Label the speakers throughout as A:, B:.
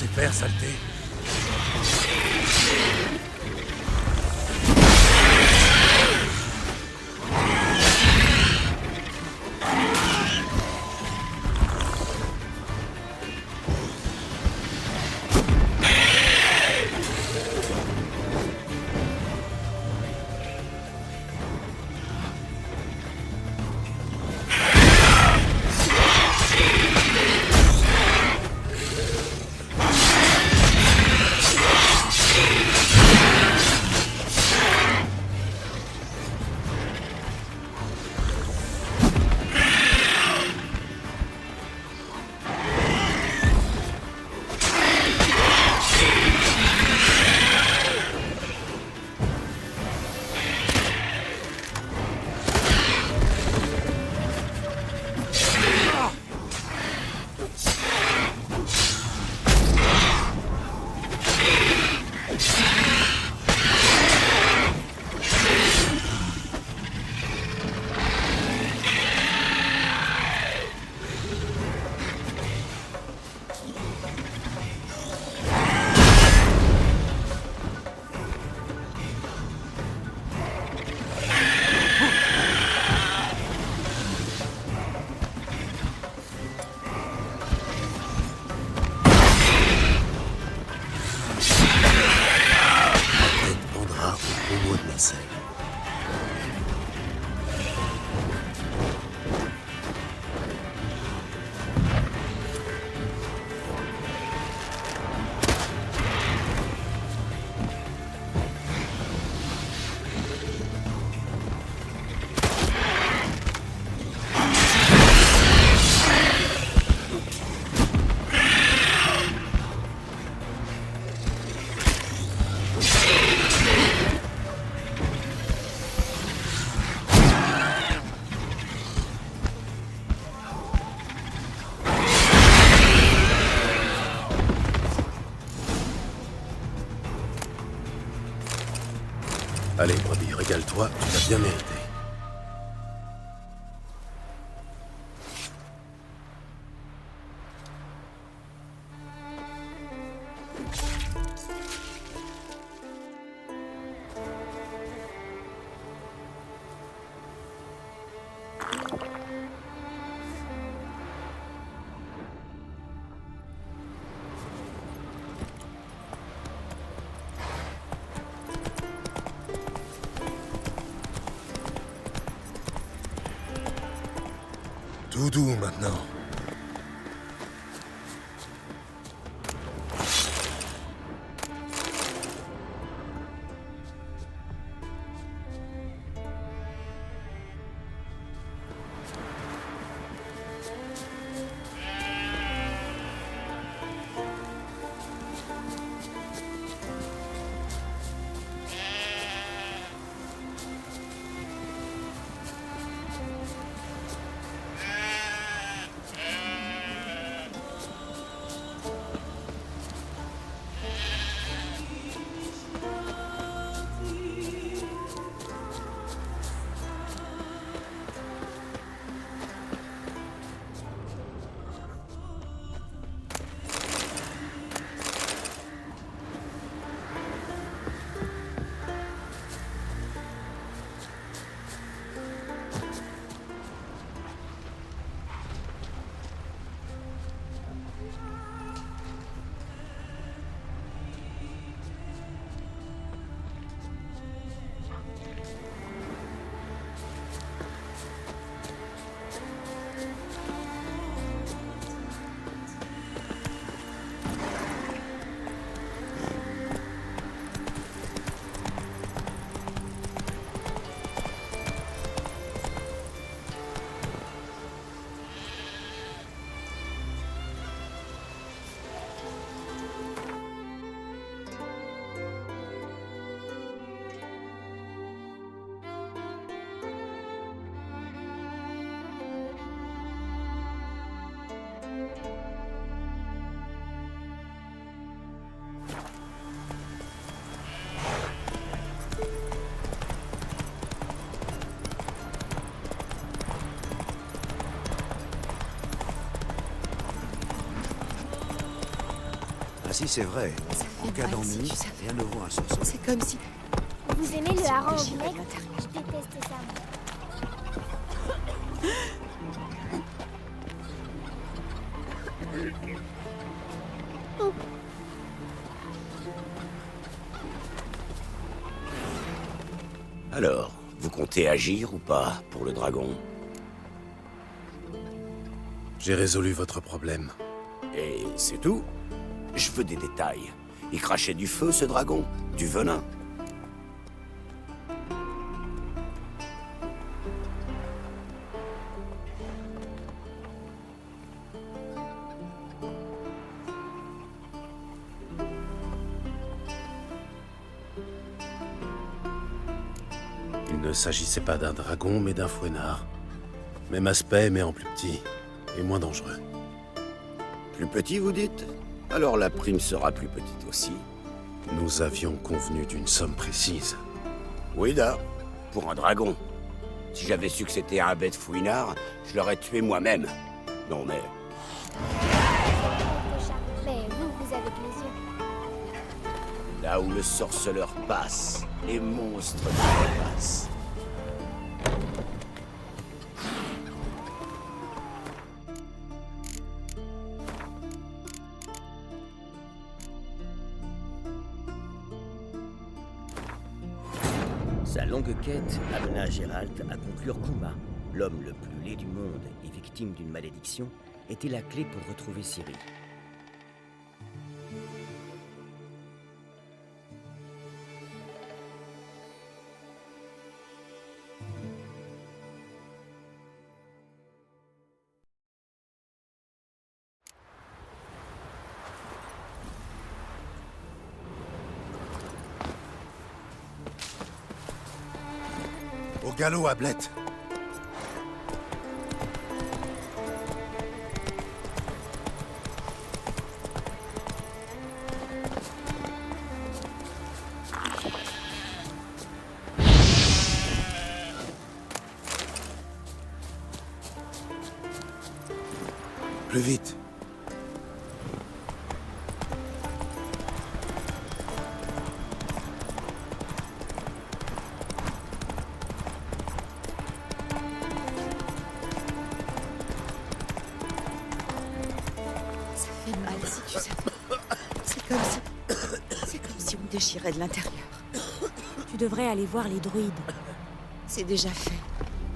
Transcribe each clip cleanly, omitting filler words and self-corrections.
A: censé faire, saleté? Allez, brebis, régale-toi, tu l'as bien mérité. Tout doux maintenant.
B: Ah si, c'est vrai. En cas d'ennui, rien ne vaut un sorceau.
C: C'est comme si...
D: Vous aimez le hareng au
C: déchirait de
D: vinaigre?
C: l'intérieur.
D: Je déteste ça, moi.
E: Alors, vous comptez agir ou pas pour le dragon?
A: J'ai résolu votre problème.
E: Et c'est tout? Je veux des détails. Il crachait du feu, ce dragon? Du venin?
A: Il ne s'agissait pas d'un dragon, mais d'un fouettard. Même aspect, mais en plus petit. Et moins dangereux.
E: Plus petit, vous dites? Alors la prime sera plus petite aussi.
A: Nous avions convenu d'une somme précise.
E: Oui, da. Pour un dragon. Si j'avais su que c'était un bête fouinard, je l'aurais tué moi-même. Non mais...
D: Mais vous avez que les yeux.
E: Là où le sorceleur passe, les monstres passent.
F: Sa longue quête amena Gérald à conclure qu'Uma, l'homme le plus laid du monde et victime d'une malédiction, était la clé pour retrouver Ciri.
A: Au galop, Ablette! Plus vite!
C: Ça fait mal si tu savais. C'est comme si on déchirait de l'intérieur.
G: Tu devrais aller voir les druides.
C: C'est déjà fait.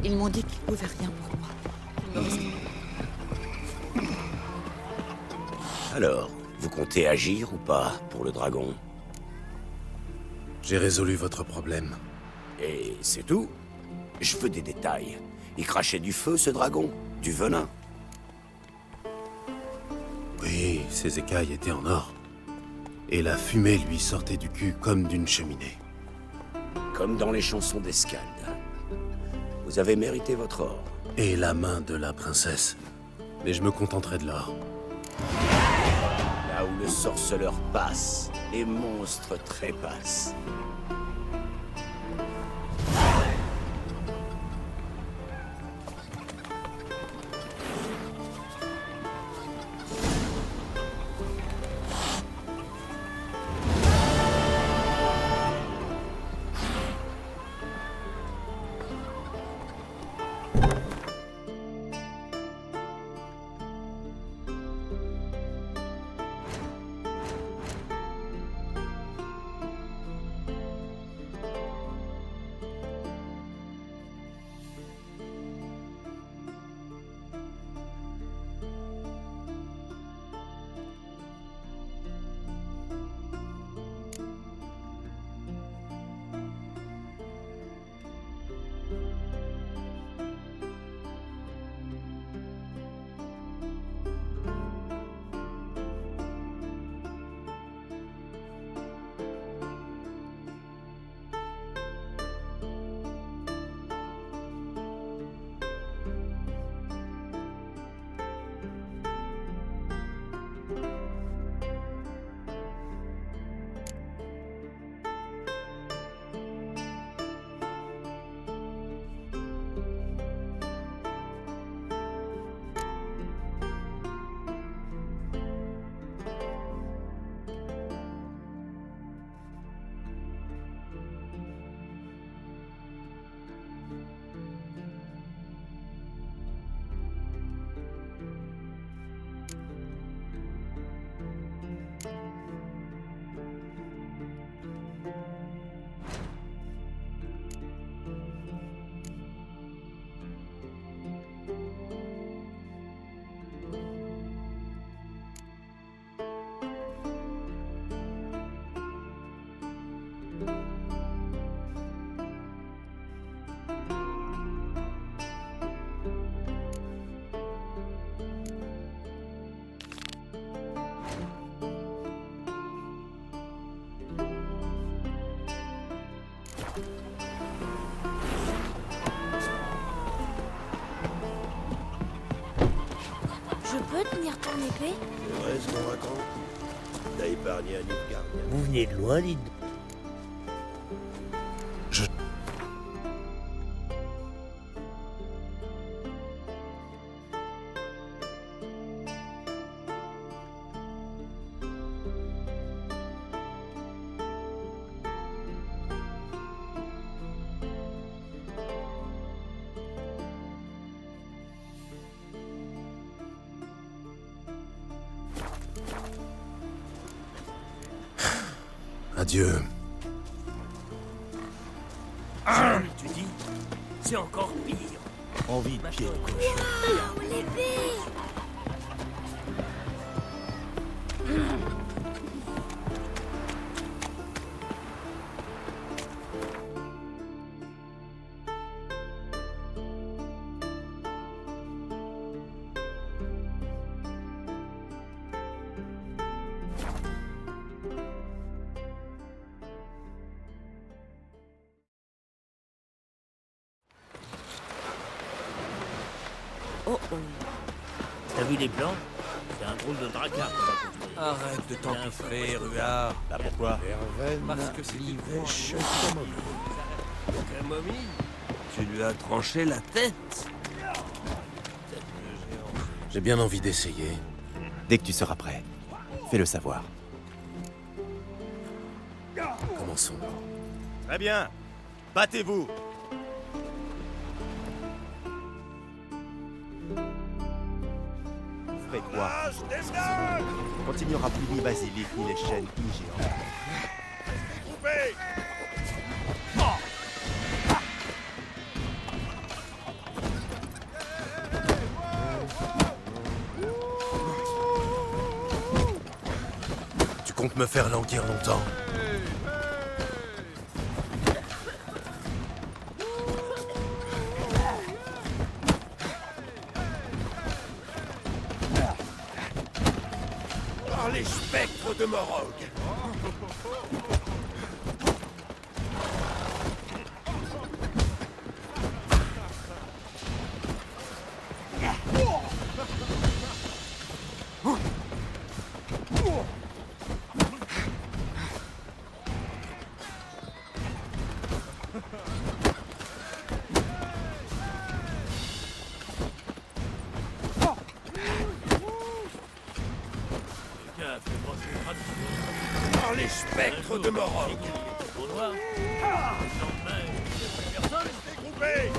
C: Ils m'ont dit qu'ils pouvaient rien pour moi. Ils me restent-
E: Alors, vous comptez agir ou pas pour le dragon?
A: J'ai résolu votre problème.
E: Et c'est tout? Je veux des détails. Il crachait du feu, ce dragon? Du venin?
A: Oui, ses écailles étaient en or. Et la fumée lui sortait du cul comme d'une cheminée.
E: Comme dans les chansons d'Escalde. Vous avez mérité votre or.
A: Et la main de la princesse. Mais je me contenterai de l'or.
E: Là où le sorceleur passe, les monstres trépassent.
D: peux tenir ton épée?
H: C'est vrai ce qu'on raconte. T'as épargné un Nilfgaard.
I: Vous venez de loin, dites.
A: Adieu.
I: Tu dis, c'est encore pire.
H: Envie de pied de cochon.
D: Oh, l'épée!
G: Oh oh.
I: T'as vu les plans? C'est un drôle de dracard qu'on va construire.
B: Arrête de t'empiffrer, Ruard.
H: Bah pourquoi?
B: Parce que c'est l'ivèche Camomille. Tu lui as tranché la tête.
A: J'ai bien envie d'essayer.
J: Dès que tu seras prêt, fais-le savoir.
A: Commençons.
J: Très bien. Battez-vous. Vous ferez quoi? Quand il n'y aura plus ni basilic, ni les chaînes, ni géants.
A: Tu comptes me faire languir longtemps?
H: Par les spectres de Morog. Par les spectres de Morog.
I: Au noir. Personne.
H: Dégroupez.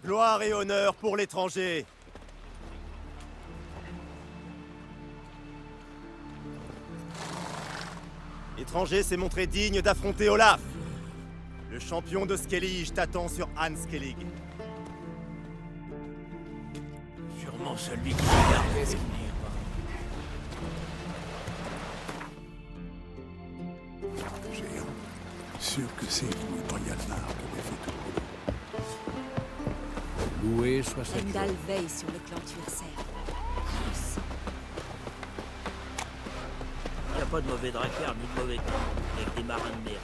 J: Gloire et honneur pour l'étranger. L'étranger s'est montré digne d'affronter Olaf. Le champion de Skellige t'attend sur Han Skellig.
I: Sûrement celui qui regarde venir.
H: Géant, sûr que c'est vous, Brialmar, qui avez fait tout. Loué soit cette
C: Heimdall veille sur le clan Tuerser.
I: Il n'y a pas de mauvais dracard ni de mauvais camp, avec des marins de mer.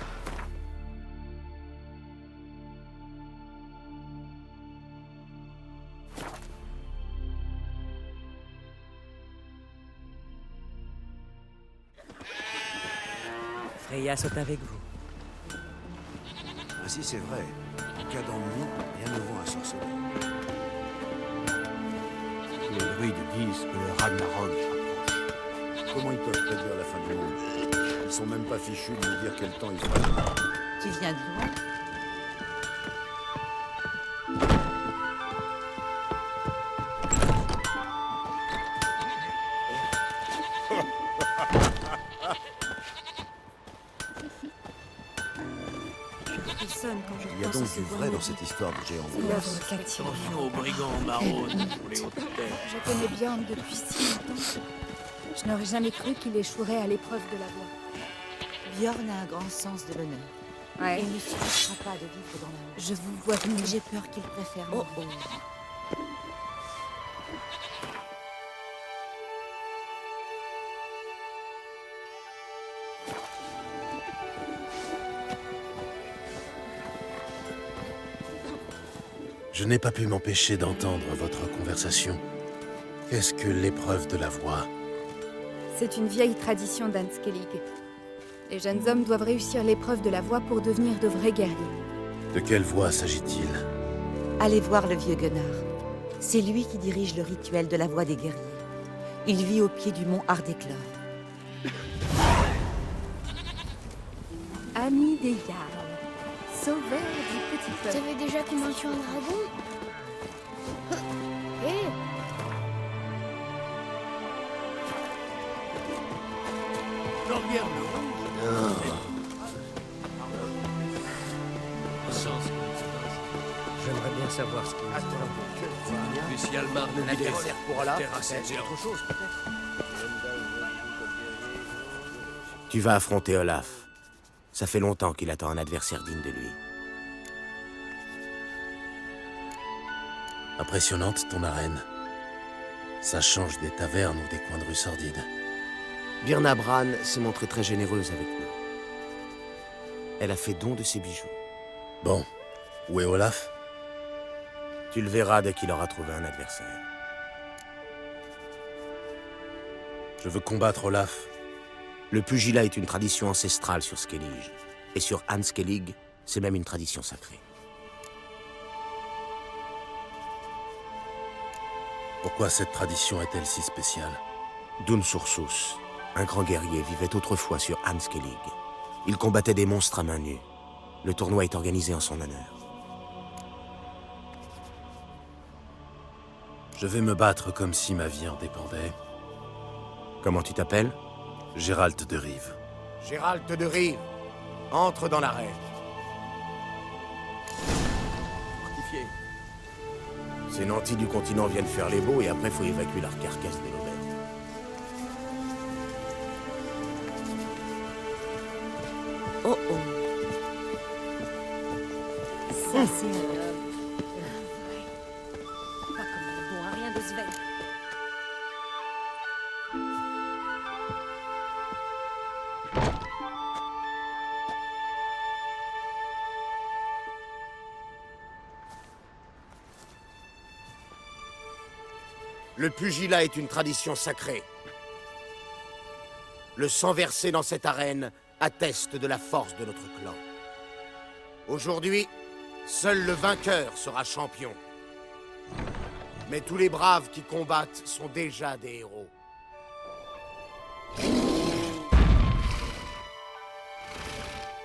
G: Freya saute avec vous.
B: Ah si, c'est vrai. En cas d'ennui, rien ne vaut un sorceleur.
H: Les druides disent que le Ragnarok approche.
B: Comment ils peuvent prédire la fin du monde? Ils sont même pas fichus de nous dire quel temps il fera.
C: Tu viens de loin?
B: Il y a donc du vrai dans cette histoire de géant.
I: Attention aux brigands maraudes pour les hautes terres.
D: Je connais Bjorn depuis si longtemps. Je n'aurais jamais cru qu'il échouerait à l'épreuve de la voie.
C: Bjorn a un grand sens de l'honneur.
G: Ouais.
C: Il ne supportera pas de vivre dans la honte.
G: Je vous vois venir.
C: J'ai peur qu'il préfère
G: Oh,
C: mourir.
A: Je n'ai pas pu m'empêcher d'entendre votre conversation. Qu'est-ce que l'épreuve de la voix?
G: C'est une vieille tradition d'Anskellig. Les jeunes hommes doivent réussir l'épreuve de la voix pour devenir de vrais guerriers.
A: De quelle voix s'agit-il?
C: Allez voir le vieux Gunnar. C'est lui qui dirige le rituel de la voix des guerriers. Il vit au pied du mont Hardeklov.
G: Ami des Jarls, sauveur du petit
D: Vous
G: peuple.
D: savez déjà comment tuer un dragon? Hé!
F: J'aimerais bien savoir ce qu'il
E: Tu vas affronter Olaf. Ça fait longtemps qu'il attend un adversaire digne de lui.
A: Impressionnante ton arène. Ça change des tavernes ou des coins de rue sordides.
E: Birna Bran s'est montrée très généreuse avec nous. Elle a fait don de ses bijoux.
A: Bon, où est Olaf?
E: Tu le verras dès qu'il aura trouvé un adversaire.
A: Je veux combattre Olaf.
E: Le pugilat est une tradition ancestrale sur Skellige. Et sur Anskellig, c'est même une tradition sacrée.
A: Pourquoi cette tradition est-elle si spéciale?
E: Dunsursus, un grand guerrier, vivait autrefois sur Anskellig. Il combattait des monstres à main nue. Le tournoi est organisé en son honneur.
A: Je vais me battre comme si ma vie en dépendait.
E: Comment tu t'appelles?
A: Gérald de Rive.
J: Gérald de Rive, entre dans l'arène. Fortifié.
E: Ces nantis du continent viennent faire les beaux et après faut évacuer leur carcasse de l'auberge.
G: Oh oh. Ça, c'est un homme.
C: Pas comme un bon à rien de Sven.
E: Le pugilat est une tradition sacrée. Le sang versé dans cette arène atteste de la force de notre clan. Aujourd'hui, seul le vainqueur sera champion. Mais tous les braves qui combattent sont déjà des héros.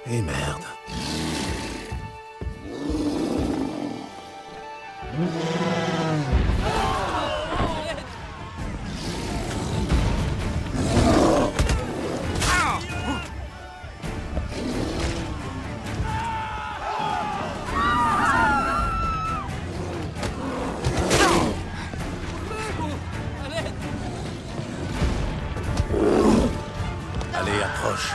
A: Et merde. Allez, approche.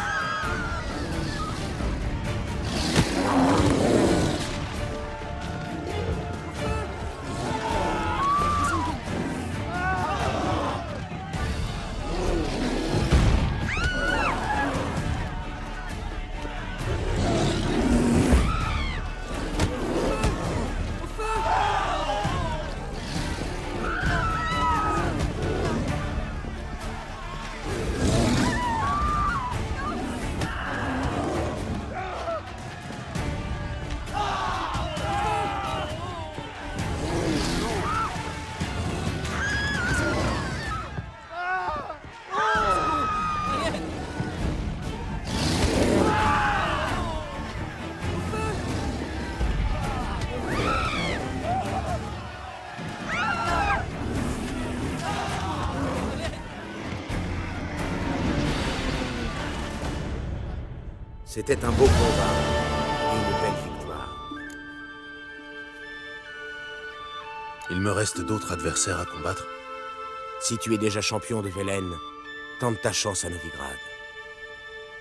E: C'était un beau combat et une belle victoire.
A: Il me reste d'autres adversaires à combattre.
E: Si tu es déjà champion de Velen, tente ta chance à Novigrad.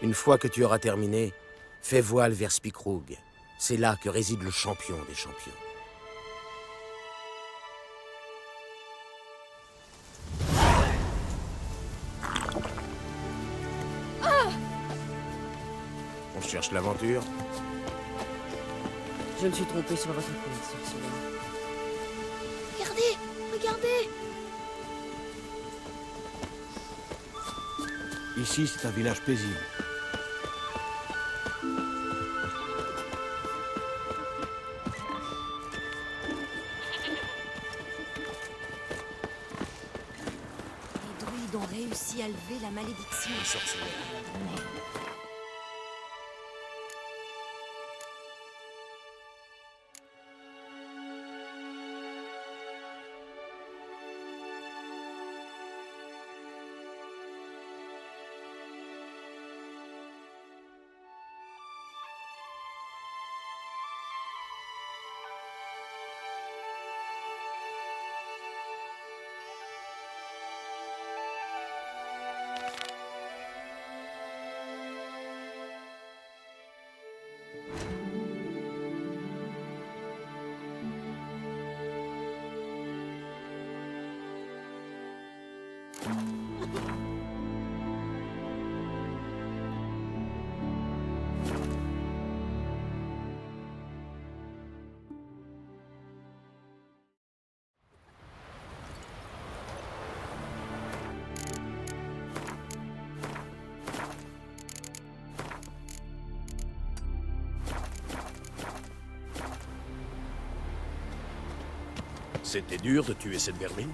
E: Une fois que tu auras terminé, fais voile vers Spikrug. C'est là que réside le champion des champions. On cherche l'aventure?
C: Je me suis trompé sur votre compte, sorcière.
D: Regardez, regardez.
B: Ici, c'est un village paisible.
C: Les druides ont réussi à lever la malédiction.
A: C'était dur de tuer cette vermine.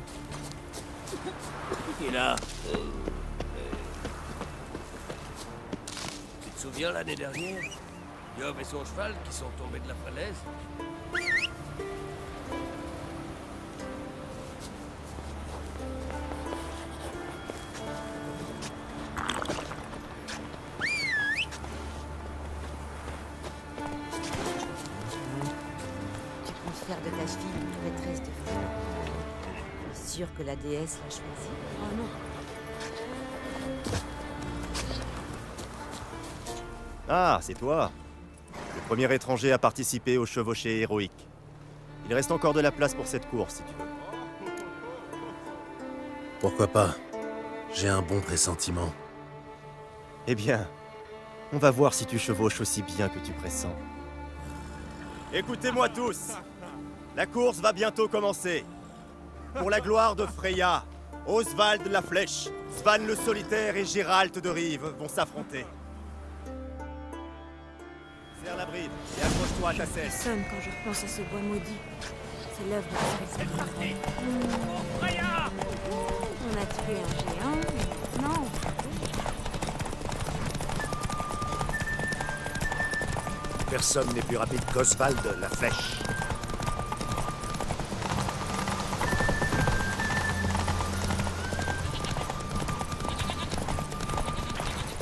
I: Et là, tu te souviens l'année dernière, Yob et son cheval qui sont tombés de la falaise?
C: Tu comptes faire de ta fille une maîtresse de feu. Je suis sûre que la déesse l'a choisie. Oh non.
J: Ah, c'est toi. Le premier étranger à participer au chevauché héroïque. Il reste encore de la place pour cette course, si tu veux.
A: Pourquoi pas? J'ai un bon pressentiment.
J: Eh bien, on va voir si tu chevauches aussi bien que tu pressens. Écoutez-moi tous. La course va bientôt commencer. Pour la gloire de Freya, Oswald la Flèche, Svan le Solitaire et Gérald de Rive vont s'affronter. Serre la bride et accroche-toi à ta selle.
C: Sonne quand je repense à ce bois maudit. C'est l'œuvre de ce On a tué un géant, non.
E: Personne n'est plus rapide qu'Oswald la Flèche.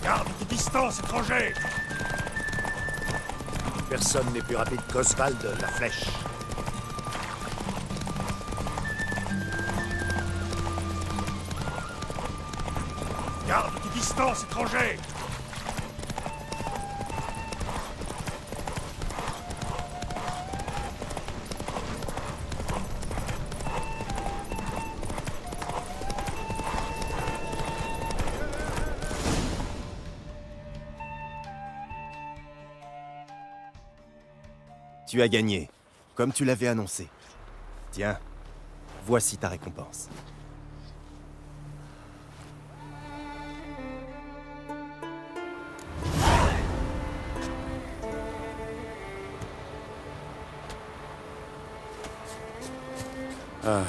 H: Garde tes distances, étranger!
E: Personne n'est plus rapide qu'Oswald la Flèche.
H: Garde tes distances, étranger!
J: Tu as gagné, comme tu l'avais annoncé. Tiens, voici ta récompense.
A: Ah.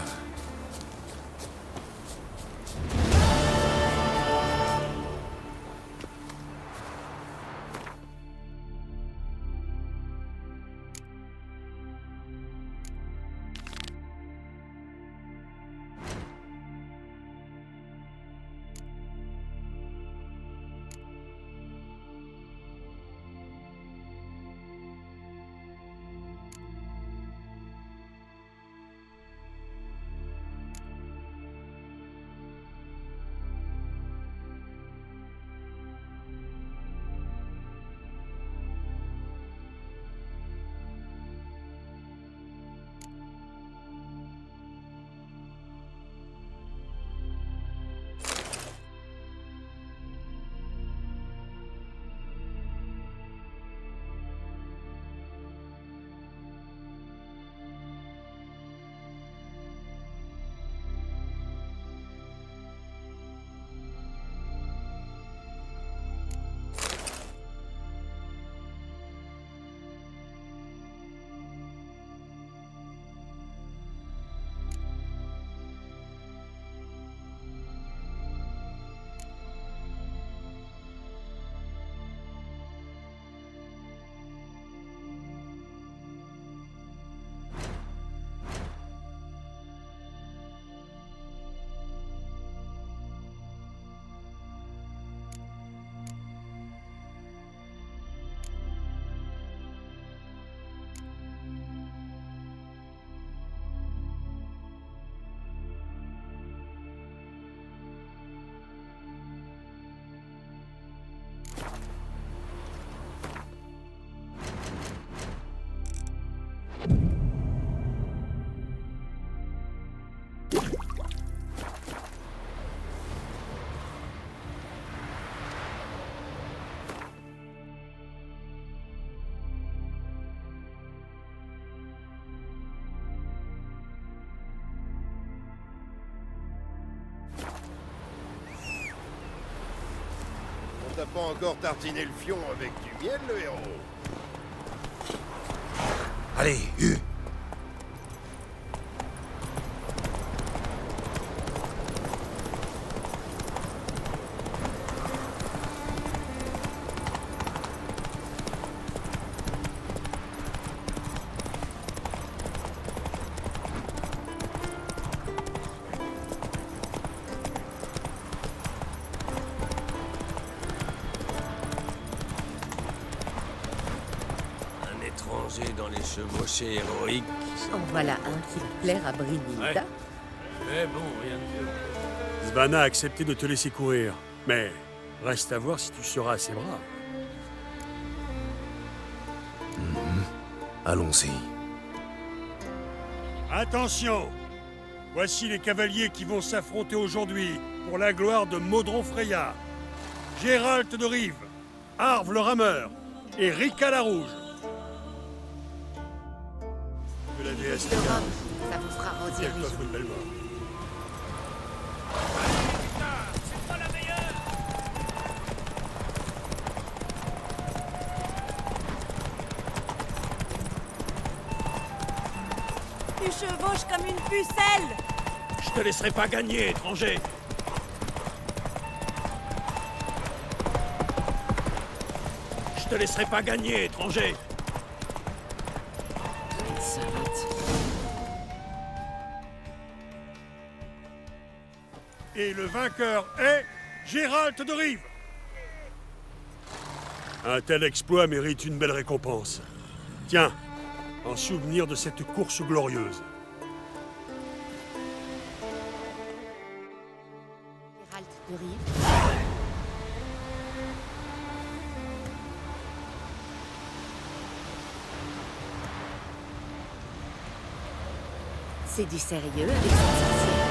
B: t'a pas encore tartiné le fion avec du miel, le héros.
E: Allez, Hugh.
I: Dans les chevauchés héroïques.
C: En voilà un qui va plaire à Brynhilda.
I: Ouais. Mais bon, rien de mieux.
H: Svanna a accepté de te laisser courir. Mais reste à voir si tu seras assez brave.
A: Allons-y.
H: Attention! Voici les cavaliers qui vont s'affronter aujourd'hui pour la gloire de Modron Freya. Gérald de Rive, Arve le Rameur et Rika la Rouge. Que la déesse
C: De Rome, ça vous fera rosier
H: elle
C: les
H: t'offre
C: joues.
H: une belle mort.
C: Tu chevauches comme une pucelle!
I: Je te laisserai pas gagner, étranger. Je te laisserai pas gagner, étranger.
H: Et le vainqueur est Gérald de Rive. Un tel exploit mérite une belle récompense. Tiens, en souvenir de cette course glorieuse.
C: Gérald de Rive. C'est du sérieux avec cette sorcière.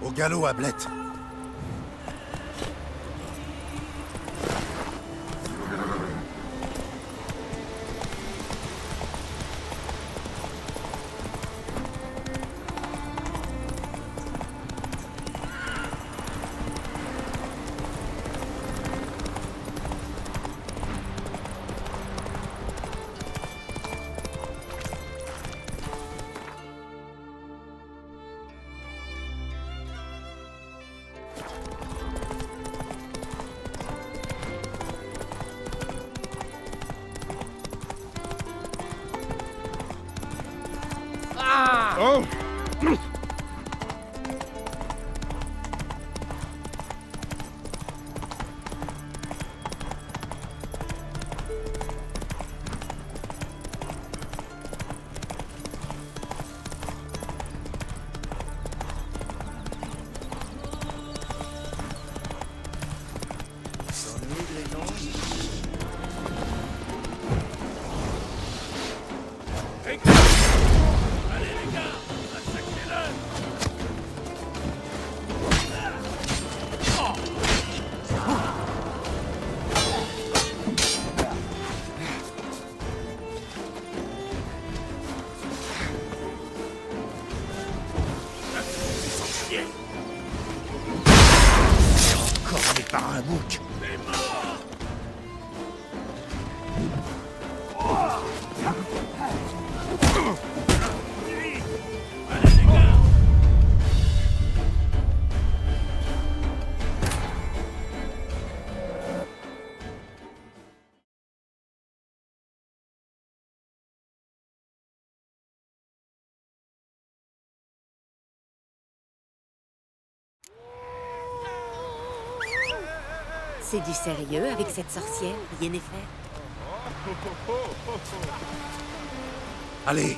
E: Au galop, Ablette.
B: Oh!
E: Corné par un bouc.
C: C'est du sérieux avec cette sorcière, Yennefer?
E: Allez!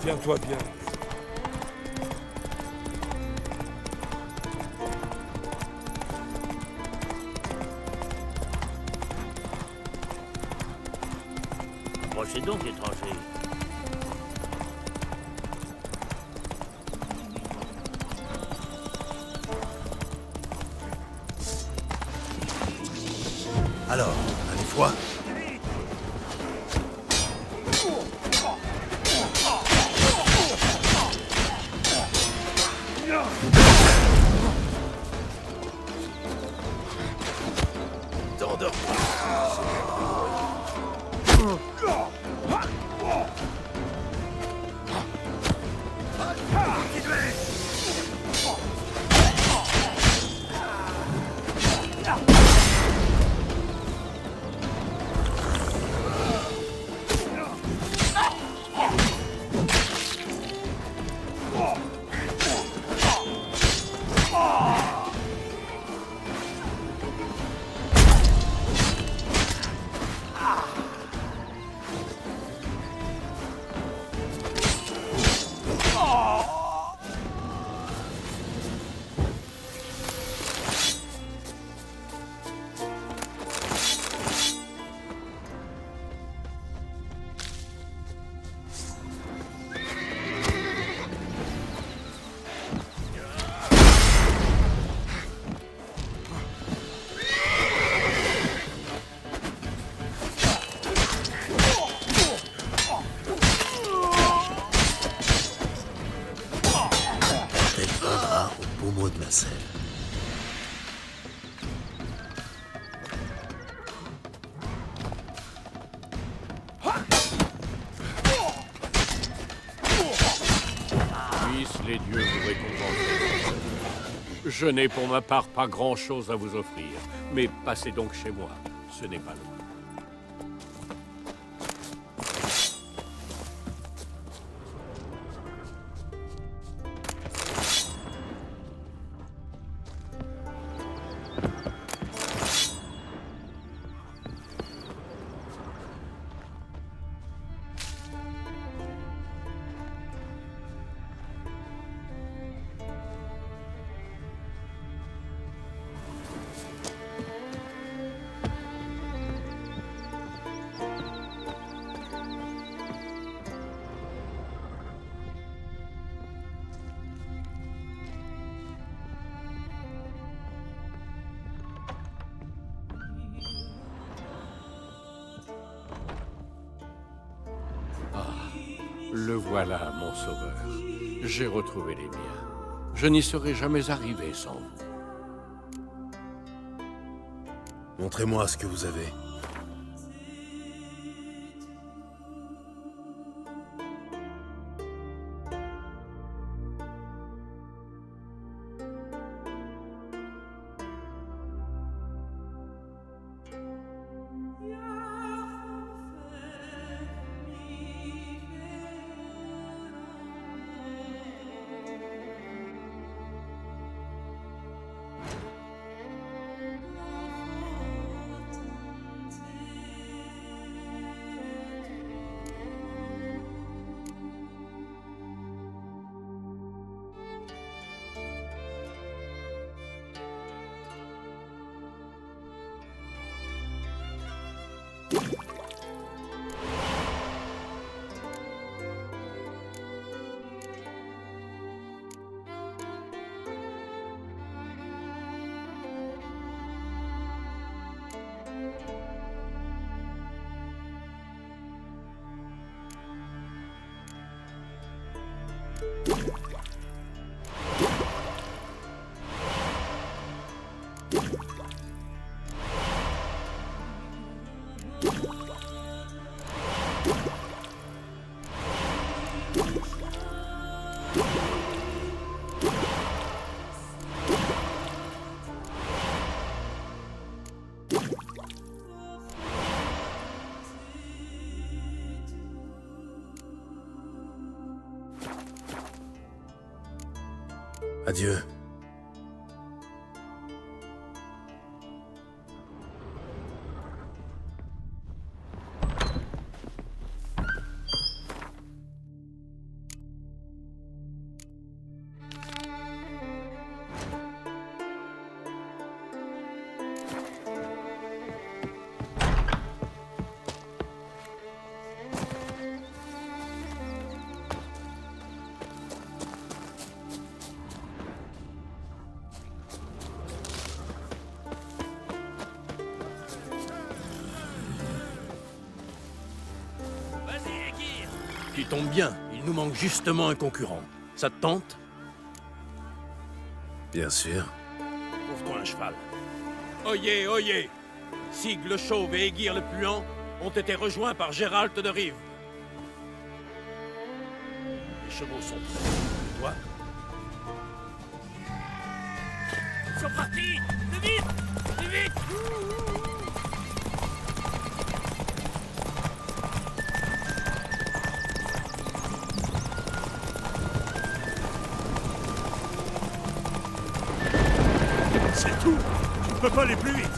K: Tiens-toi bien.
I: Approchez donc, étranger.
A: Alors, allez, foi. De la selle.
L: Puissent les dieux vous récompenser. Je n'ai pour ma part pas grand-chose à vous offrir, mais passez donc chez moi, ce n'est pas loin. Le voilà, mon sauveur. J'ai retrouvé les miens. Je n'y serais jamais arrivé sans vous.
A: Montrez-moi ce que vous avez. Adieu.
L: Tu tombes bien, il nous manque justement un concurrent. Ça te tente?
A: Bien sûr.
L: Trouve-toi un cheval. Oyez, oyez! Sig le Chauve et Aegir le Puant ont été rejoints par Gérald de Rive. Les chevaux sont prêts. Et toi?
I: Ils sont partis! Plus vite! Plus vite!
H: C'est tout! Tu peux pas aller plus vite!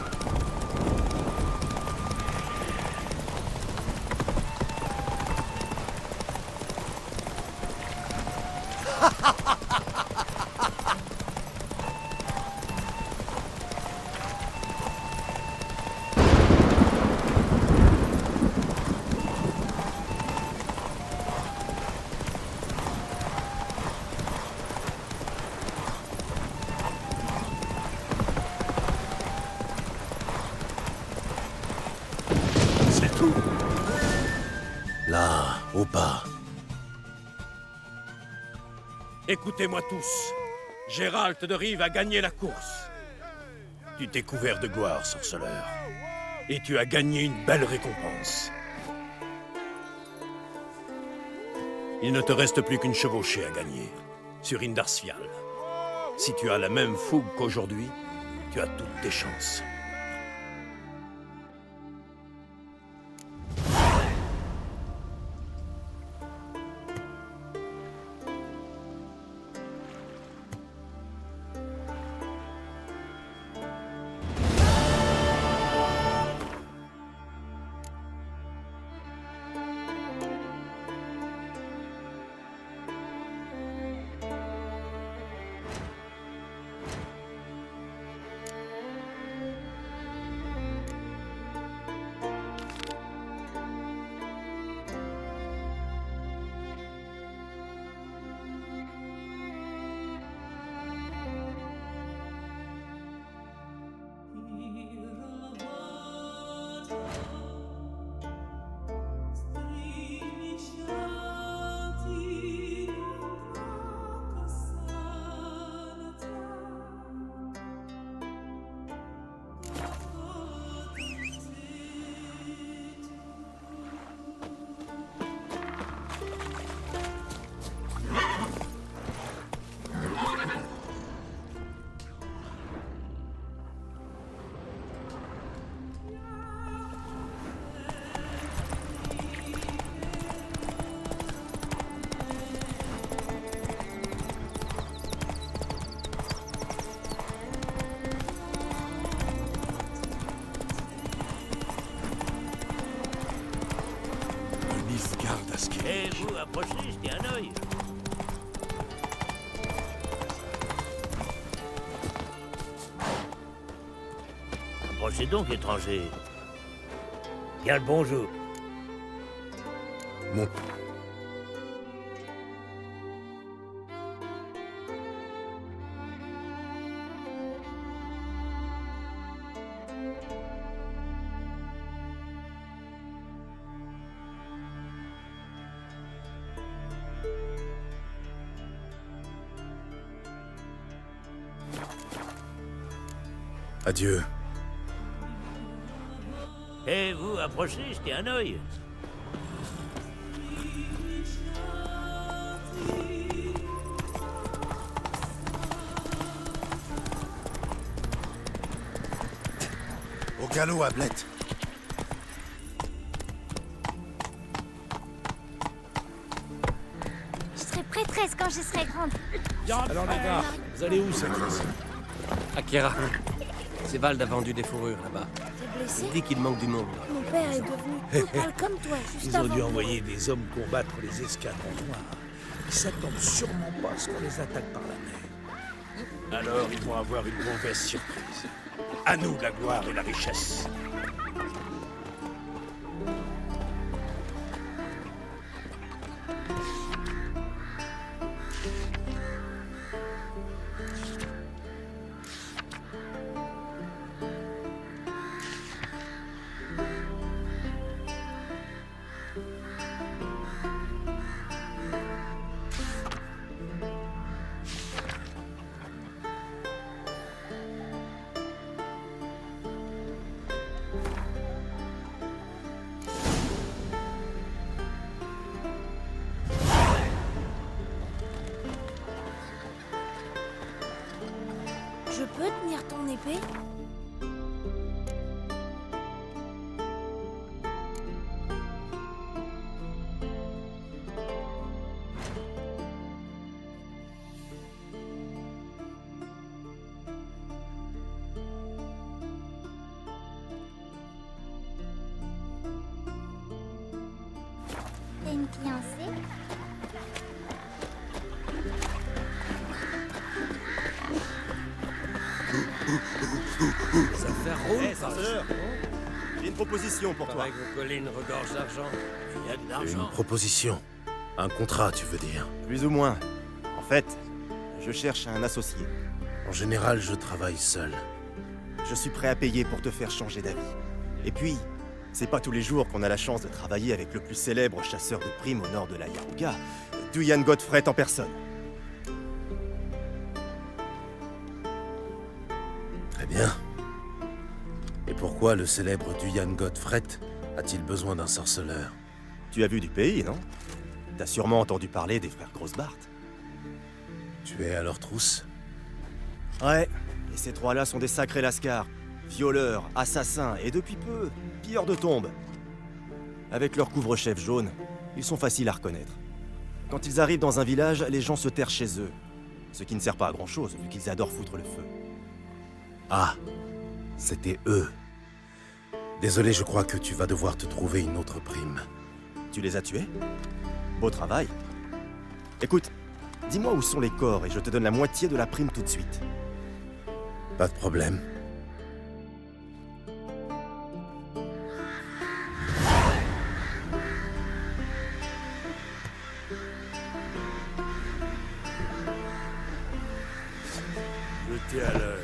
A: Là, au pas.
L: Écoutez-moi tous. Gérald de Rive a gagné la course. Tu t'es couvert de gloire, sorceleur. Et tu as gagné une belle récompense. Il ne te reste plus qu'une chevauchée à gagner, sur Indarsfial. Si tu as la même fougue qu'aujourd'hui, tu as toutes tes chances.
I: Eh, vous, approchez, jetez un œil. Approchez donc, étranger. Bien le bonjour.
A: Mon... Adieu.
I: Eh, vous, approchez, jetez un œil.
B: Au galop, Ablette.
D: Je serai prêtresse quand je serai grande.
I: Alors les gars, vous allez où cette fois-ci?
K: Akira. Zevald a vendu des fourrures là-bas.
D: T'es blessé?
K: Il dit qu'il manque du monde.
D: Mon père est devenu tout pâle comme toi, juste
I: Ils ont
D: avant.
I: dû envoyer des hommes combattre les escadrons noirs. Ils s'attendent sûrement pas à ce qu'on les attaque par la mer.
L: Alors ils vont avoir une mauvaise surprise. À nous la gloire et la richesse.
D: Je peux tenir ton épée? T'es une fiancée?
K: Ça fait roule,
J: Hé, sorceleur! J'ai une proposition pour toi.
K: Pareil que vos collines regorgent d'argent.
I: Il y a de
A: Une
I: l'argent.
A: proposition. Un contrat, tu veux dire.
J: Plus ou moins. En fait, je cherche un associé.
A: En général, je travaille seul.
J: Je suis prêt à payer pour te faire changer d'avis. Et puis, c'est pas tous les jours qu'on a la chance de travailler avec le plus célèbre chasseur de primes au nord de la Yaruga, Duyan Godfrey en personne.
A: Très bien. Et pourquoi le célèbre Duyan Godfrey a-t-il besoin d'un sorceleur?
J: Tu as vu du pays, non? T'as sûrement entendu parler des frères Grossbart.
A: Tu es à leur trousse?
J: Ouais, et ces trois-là sont des sacrés lascars. Violeurs, assassins et depuis peu, pilleurs de tombes. Avec leur couvre-chef jaune, ils sont faciles à reconnaître. Quand ils arrivent dans un village, les gens se terrent chez eux. Ce qui ne sert pas à grand-chose, vu qu'ils adorent foutre le feu.
A: Ah, c'était eux. Désolé, je crois que tu vas devoir te trouver une autre prime.
J: Tu les as tués? Beau travail. Écoute, dis-moi où sont les corps et je te donne la moitié de la prime tout de suite.
A: Pas de problème.
H: Jetez à l'œil.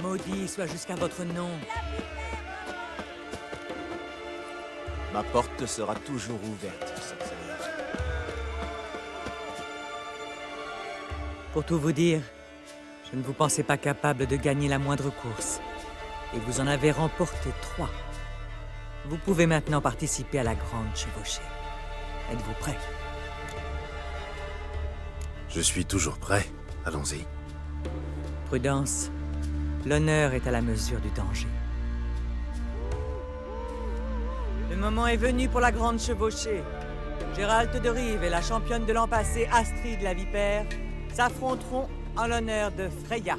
M: Maudit soit jusqu'à votre nom.
N: Ma porte te sera toujours ouverte, sorceleur.
M: Pour tout vous dire, je ne vous pensais pas capable de gagner la moindre course. Et vous en avez remporté 3. Vous pouvez maintenant participer à la grande chevauchée. Êtes-vous prêt?
A: Je suis toujours prêt. Allons-y.
M: Prudence. L'honneur est à la mesure du danger. Le moment est venu pour la grande chevauchée. Gérald de Rive et la championne de l'an passé, Astrid la Vipère, s'affronteront en l'honneur de Freya.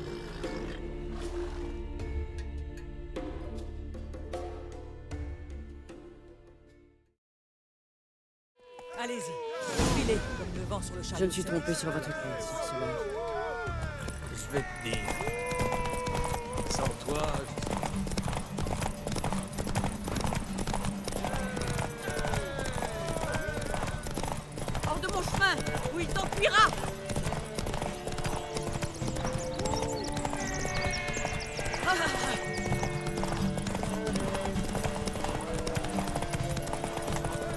M: Allez-y, filez comme le vent sur le chariot.
O: Je me suis trompé sur votre compte, sorceleur.
K: Je vais te dire. Sans toi,
O: Hors de mon chemin!
M: ou il t'encuira!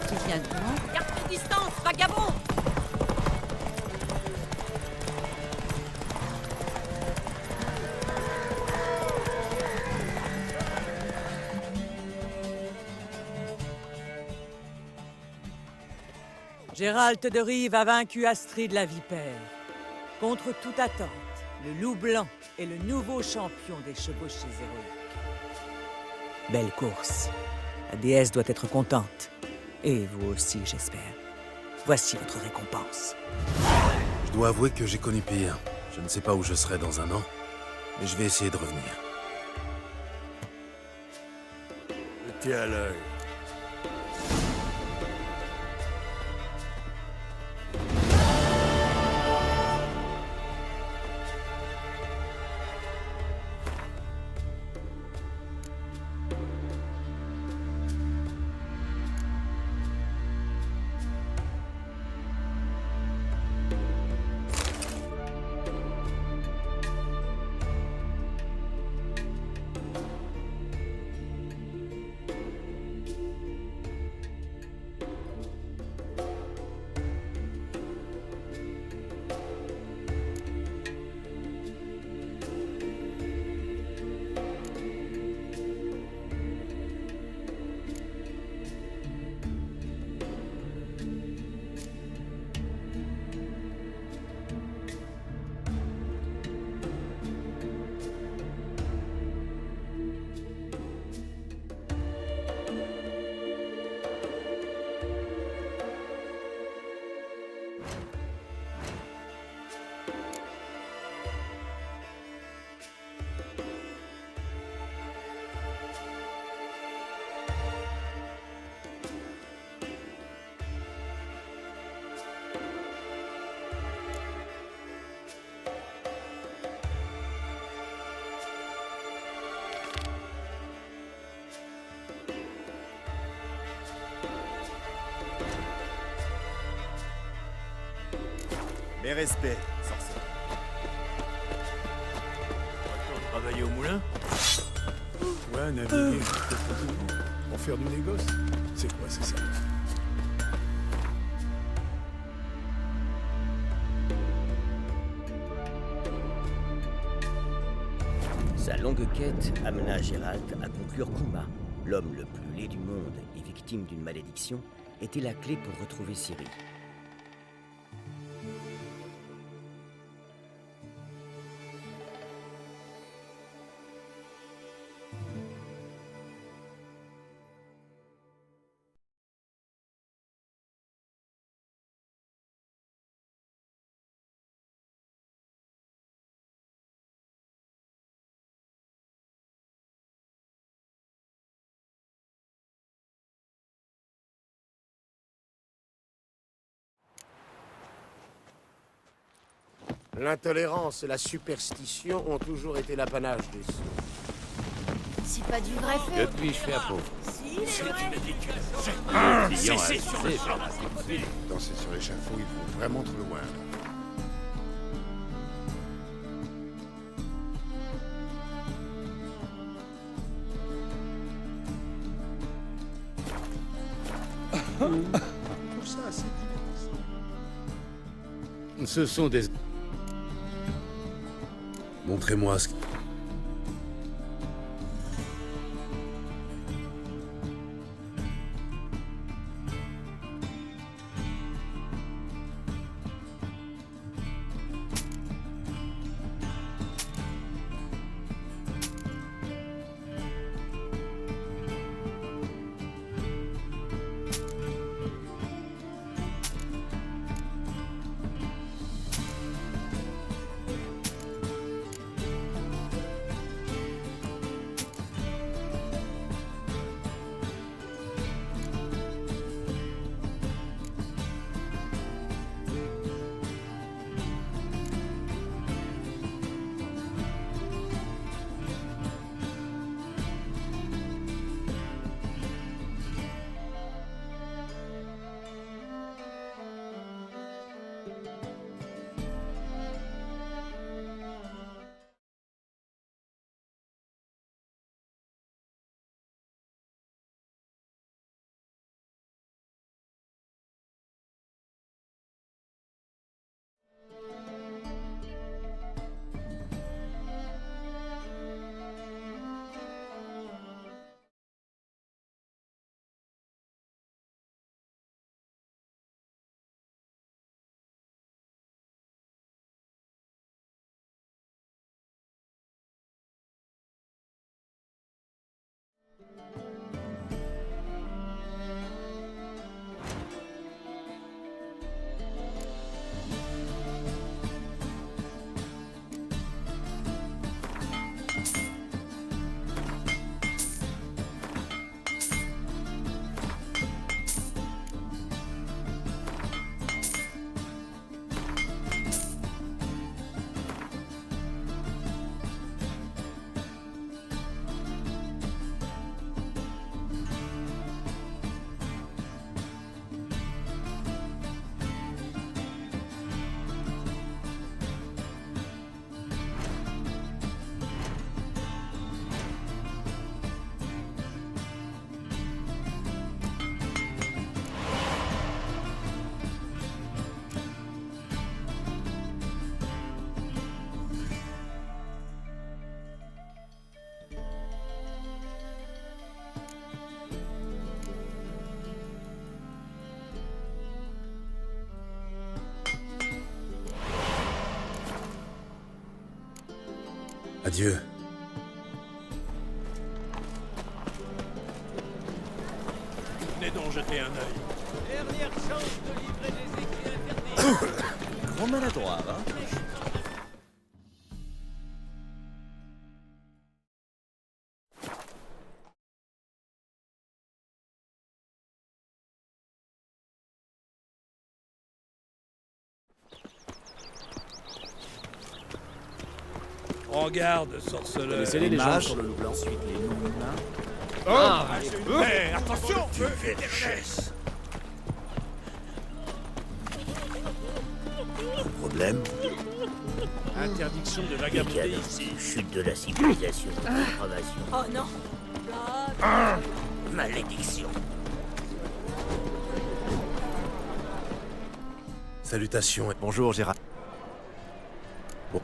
C: Tu viens de moi?
M: Garde tes distances, vagabond! Gérald de Rive a vaincu Astrid la Vipère. Contre toute attente, le loup blanc est le nouveau champion des chevauchés héroïques. Belle course. La déesse doit être contente. Et vous aussi, j'espère. Voici votre récompense.
A: Je dois avouer que j'ai connu pire. Je ne sais pas où je serai dans un an, mais je vais essayer de revenir.
H: T'es à l'œil.
N: Mes respects, sorcière.
B: Travailler au moulin? Ouais, naviguer. Pour faire du négoce? C'est quoi, c'est ça?
F: Sa longue quête amena Gérald à conclure qu'Uma, l'homme le plus laid du monde et victime d'une malédiction, était la clé pour retrouver Ciri.
E: L'intolérance et la superstition ont toujours été l'apanage des sots.
D: C'est pas du vrai feu.
L: Que puis-je faire pour vous?
D: C'est
L: ridicule.
B: Cessez sur le champ. Danser sur l'échafaud, il faut vraiment trop loin. Pour ça, c'est divertissant.
A: Ce sont des... Montrez-moi ce... Adieu.
L: Venez donc jeter un œil.
K: Dernière chance de livrer des écrits interdits.
N: Grand maladroit, hein?
H: Prends garde, sorceleur.
N: Connaissez-les, les gens
J: mages
N: sur le loup blanc? Ensuite, les non-humains.
L: Attention!
H: Tu fais des chaises.
A: Problème?
B: Interdiction de vagabonder ici.
F: Chute de la civilisation, dépravation.
C: Oh non.
F: Malédiction.
A: Salutations et...
J: Bonjour, Gérald.
A: Bon.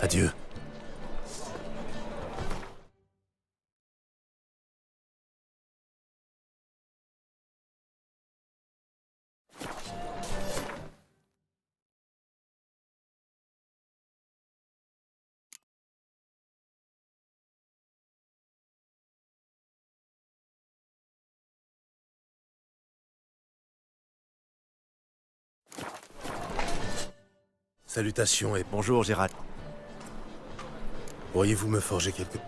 A: Adieu. Salutations et...
J: Bonjour, Gérald.
A: Pourriez-vous me forger quelque...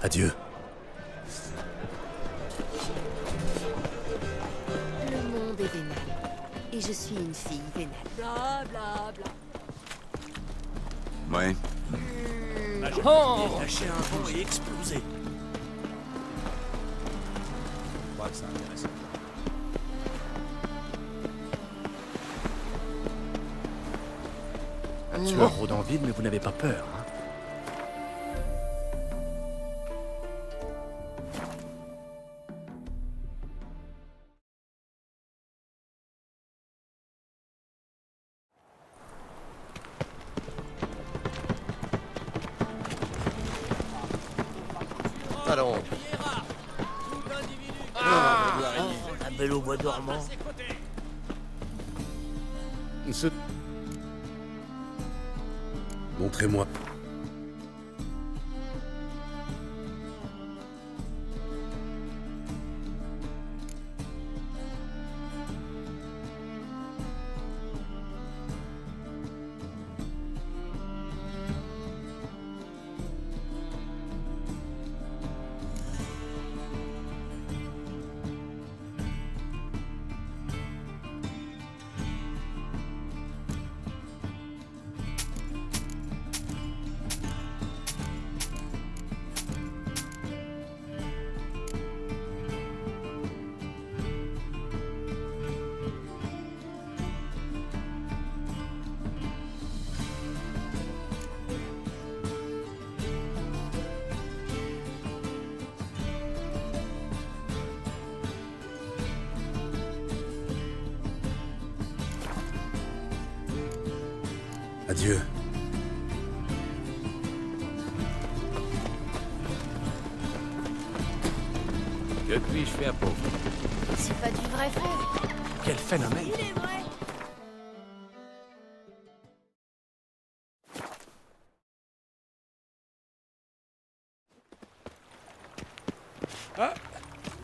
A: Adieu.
D: Le monde est vénal. Et je suis une fille vénale.
K: Bla bla bla.
N: Ouais.
I: Lâcher un vent et exploser.
N: Je crois que c'est intéressant.
I: Un tueur rôde en ville, mais vous n'avez pas peur, hein?
E: Allons.
I: Un bel au bois dormant.
A: Montrez-moi. Adieu.
L: Que puis-je faire pour vous?
D: C'est pas du vrai frère.
I: Quel phénomène!
D: Il est vrai.
I: Ah!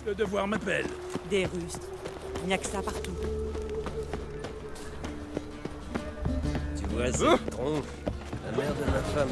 I: Le devoir m'appelle.
M: Des rustres. Il n'y a que ça partout.
F: Tu vois cette tronche? La mère de ma femme.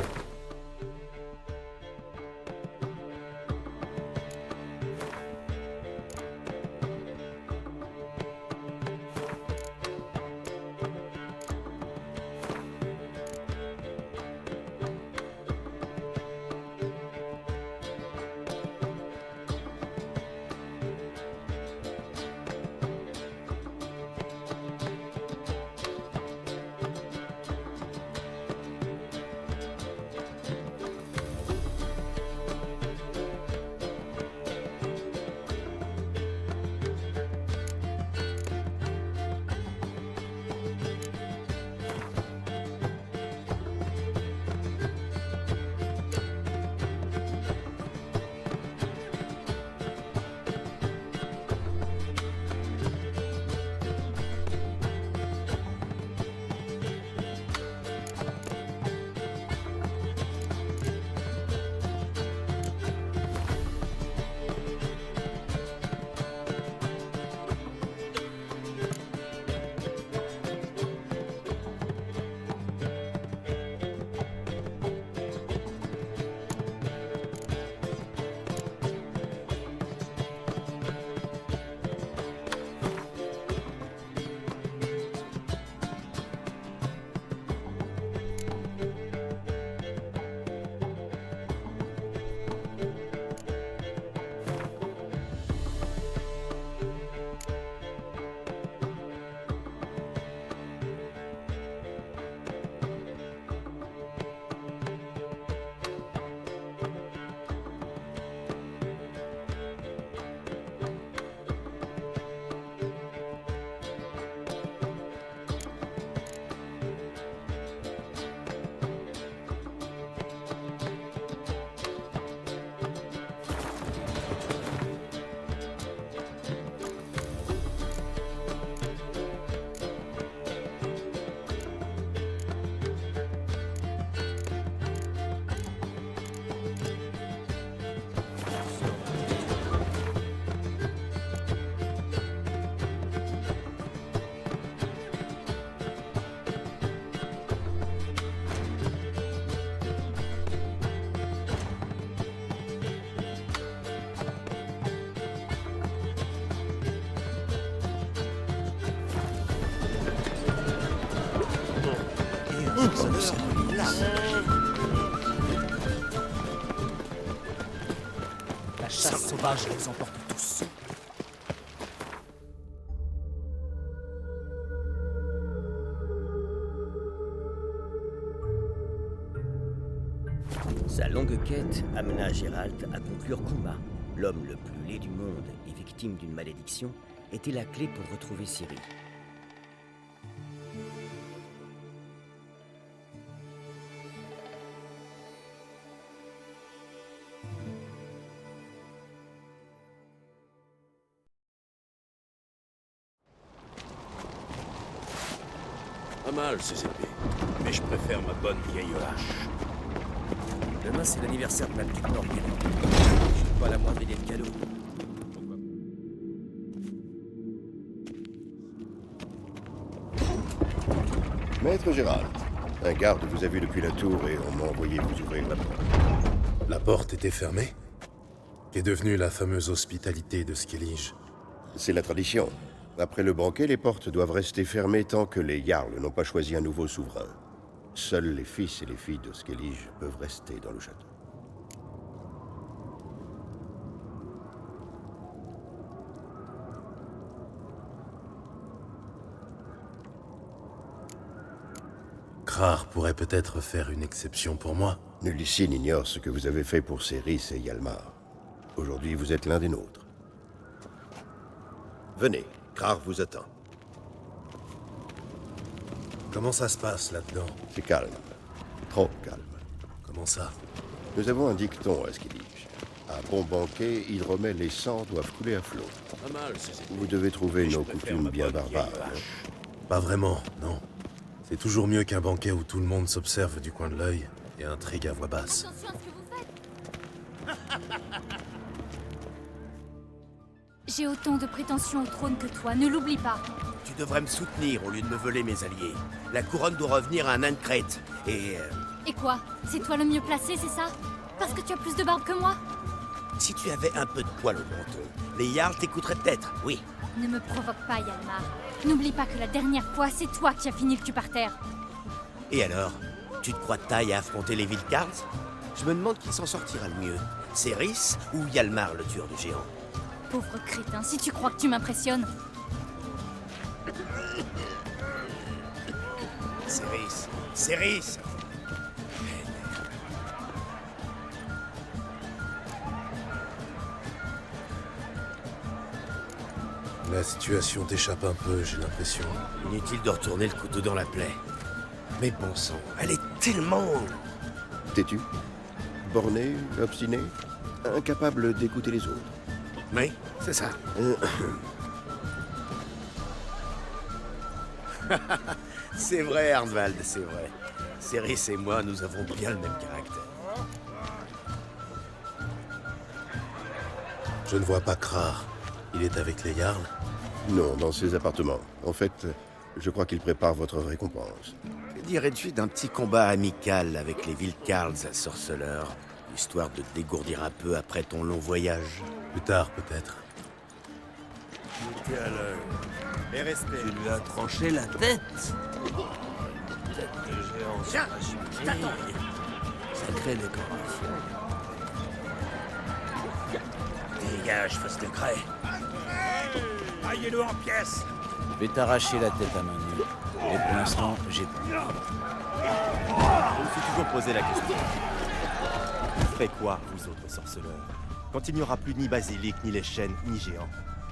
P: La chasse sauvage les emporte tous.
F: Sa longue quête amena Geralt à conclure qu'Uma, l'homme le plus laid du monde et victime d'une malédiction, était la clé pour retrouver Ciri.
L: Pas mal ces épées, mais je préfère ma bonne vieille hache.
P: Demain, c'est l'anniversaire de ma petite Morgane. J'ai pas la moindre idée de cadeau.
Q: Maître Gérald, un garde vous a vu depuis la tour et on m'a envoyé vous ouvrir la porte.
A: La porte était fermée? Qu'est devenue la fameuse hospitalité de Skellige?
Q: C'est la tradition. Après le banquet, les portes doivent rester fermées tant que les Jarls n'ont pas choisi un nouveau souverain. Seuls les fils et les filles de Skellige peuvent rester dans le château.
A: Krar pourrait peut-être faire une exception pour moi.
Q: Nul ici n'ignore ce que vous avez fait pour Céris et Hjalmar. Aujourd'hui, vous êtes l'un des nôtres. Venez, Krar vous attend.
A: Comment ça se passe là-dedans?
Q: C'est calme. Trop calme.
A: Comment ça?
Q: Nous avons un dicton à Skellige. À bon banquet, il remet les sangs doivent couler à flot.
L: Pas mal ces épées.
Q: Vous devez trouver
L: Mais je
Q: nos
L: préfère
Q: coutumes
L: ma
Q: bien
L: bonne vieille
Q: barbares.
L: hache.
A: Pas vraiment, non. C'est toujours mieux qu'un banquet où tout le monde s'observe du coin de l'œil et intrigue à voix basse.
D: Attention à ce que vous faites. J'ai autant de prétentions au trône que toi, ne l'oublie pas.
E: Tu devrais me soutenir au lieu de me voler mes alliés. La couronne doit revenir à un nain de Crète.
D: Et quoi? C'est toi le mieux placé, c'est ça? Parce que tu as plus de barbe que moi?
E: Si tu avais un peu de poil au menton, les Jarls t'écouteraient peut-être, oui.
D: Ne me provoque pas, Hjalmar. N'oublie pas que la dernière fois, c'est toi qui as fini le cul par terre.
E: Et alors? Tu te crois de taille à affronter les Vilcarls? Je me demande qui s'en sortira le mieux. Céris ou Hjalmar, le tueur de géants?
D: Pauvre crétin, si tu crois que tu m'impressionnes.
E: Céris! Céris!
A: La situation t'échappe un peu, j'ai l'impression.
E: Inutile de retourner le couteau dans la plaie. Mais bon sang, elle est tellement...
Q: Têtu, borné, obstiné, incapable d'écouter les autres.
E: Oui, c'est ça. C'est vrai, Arnvald, c'est vrai. Céris et moi, nous avons bien le même caractère.
A: Je ne vois pas Krar. Il est avec les Jarls?
Q: Non, dans ses appartements. En fait, je crois qu'il prépare votre récompense.
E: Que dirais-tu d'un petit combat amical avec les Vilcarls à Sorceleur, histoire de te dégourdir un peu après ton long voyage?
A: Plus tard, peut-être.
H: T'es à l'œil.
E: Et respect.
P: Tu lui as tranché la tête.
H: Tête de géant.
E: Tiens, t'attends.
P: Sacrée décoration.
E: Dégage, face de craie.
H: Taillez-le en pièces.
P: Je vais t'arracher la tête à main nue. Et pour l'instant, j'ai pas.
J: Je me suis toujours posé la question. Vous ferez quoi, vous autres sorceleurs, quand il n'y aura plus ni basilic, ni les chênes, ni géants?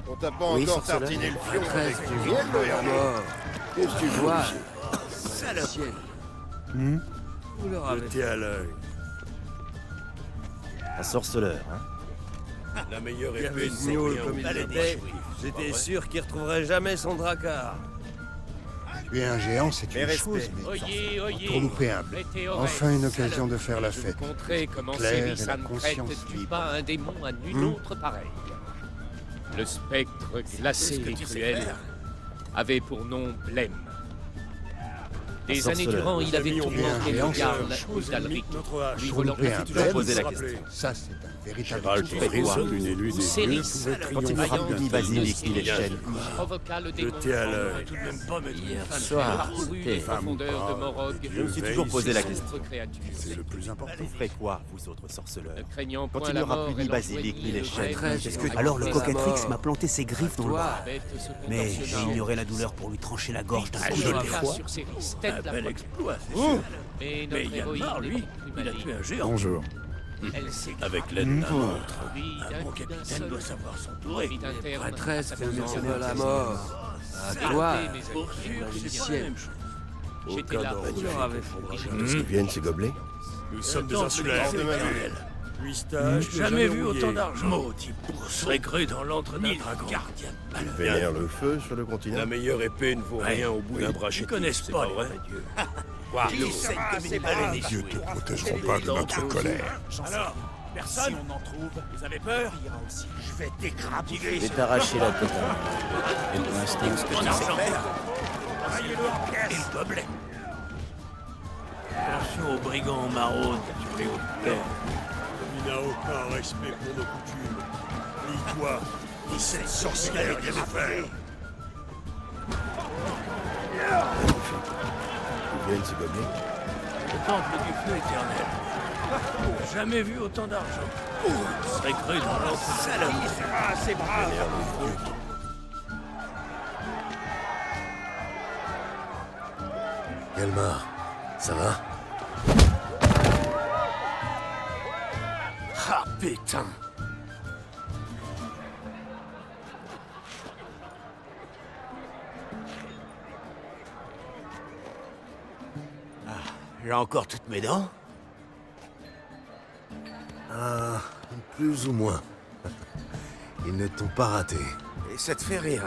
Q: On t'a pas
E: Oui,
Q: encore
E: sorceleur.
Q: tartiné le fion avec
P: Maîtresse
Q: du
P: du
Q: miel,
P: mort.
Q: Qu'est-ce que tu vois?
E: Salope.
P: Vous leur avez
H: T'es à l'œil.
J: Un sorceleur, hein?
L: La meilleure
P: Il y avait
L: épée,
P: une
L: c'est
P: miaule
L: rien
P: comme il
L: de
P: était.
L: juif,
P: J'étais
L: pas vrai?
P: sûr qu'il retrouverait jamais son dracard.
R: Tuer un géant, c'est
E: Mais
R: une
E: respect.
R: chose, mais
K: Oyez, oyez.
R: tourlouper un blé.
K: Prêtez oreille.
R: Enfin une occasion de faire la
K: Je
R: fête.
K: vous conterai comment
R: Claire et
K: Céris
R: la
K: Ancrète
R: conscience
K: tue
R: libre.
K: pas un démon à nul autre pareil. Le spectre glacé
E: ce que
K: et
E: tu sais
K: cruel
E: faire.
K: avait pour nom Blême. Des années durant, il avait tourmenté le Jarl Udalric, lui volant
R: toujours
J: poser la question.
R: Ça, c'est un véritable
A: Gérald de Rive, une élue des
K: Céris,
A: dieux, pouvait
J: Quand il me frappe du basilic, il est chaîne.
K: provoqua le
B: Je t'ai à l'œil.
L: Tout de même pas mettre
K: Hier
L: une
K: soir,
L: femme
K: parcouru
J: c'était
K: les profondeurs de Morog,
J: Je me suis toujours posé la question.
K: sombre créature.
B: C'est le plus important.
J: Vous ferez quoi, vous autres sorceleurs?
K: Ne craignant
J: Quand
K: point
J: il n'y
K: la
J: aura
K: mort
J: plus
K: et
J: ni basilic ni les chaînes,
S: Alors le cocatrix m'a planté ses griffes dans le bras.
K: bête se
S: Mais j'ai
K: contorsionnant.
S: ignoré la douleur pour lui trancher la gorge d'un coup de
K: Choqua
S: poing.
K: sur Céris,
L: Un
K: tête la
L: bel
K: poitrine.
L: exploit, c'est sûr.
K: Mais
L: Mais
K: notre
L: Yanmar,
K: héroïne
L: lui,
K: est plus
L: il a tué
K: maligne.
L: un géant.
R: Bonjour.
K: Elle s'est
L: Avec l'aide d'un autre.
K: Lui,
L: Un bon capitaine doit savoir s'entourer.
K: Prêtresse
P: condamnée à la mort. À toi,
L: Pour sûr, c'est pas la même chose.
K: J'étais là,
P: couleur avait fondé.
Q: D'où viennent ces gobelets?
B: Nous sommes des
L: Tant
B: insulaires.
L: de matériel.
B: Puistage,
L: Jamais vu
B: rouillé.
L: autant d'argent. Maudit pourceau cru dans l'antre d'un dragon. Gardien de
Q: Ils
L: malheur.
Q: vénèrent le feu sur le continent?
L: La meilleure épée ne vaut rien au bout d'un bras. Ils connaissent pas, vrai Dieu. Quoi?
R: Les dieux te protégeront pas de notre colère.
L: Alors, personne? Si on en trouve, vous avez peur? Je vais t'écrabuler.
F: Je vais t'arracher la tête.
L: Et pour l'instinct, ce que tu sais faire. Taillez-le en pièces. Et le gobelet. Attention aux brigands maraudes sur les hautes terres.
B: Il n'a aucun respect pour nos coutumes. Ni toi, ni cette sorcière qui a fait.
Q: D'où viennent ces gobelets?
L: Le temple du feu éternel. Jamais vu autant d'argent. Ce serait cru dans l'autre. Salope. C'est brave.
A: Galmar, ça va?
L: Ah putain.
P: J'ai encore toutes mes dents?
A: Ah, plus ou moins. Ils ne t'ont pas raté.
P: Et ça te fait rire.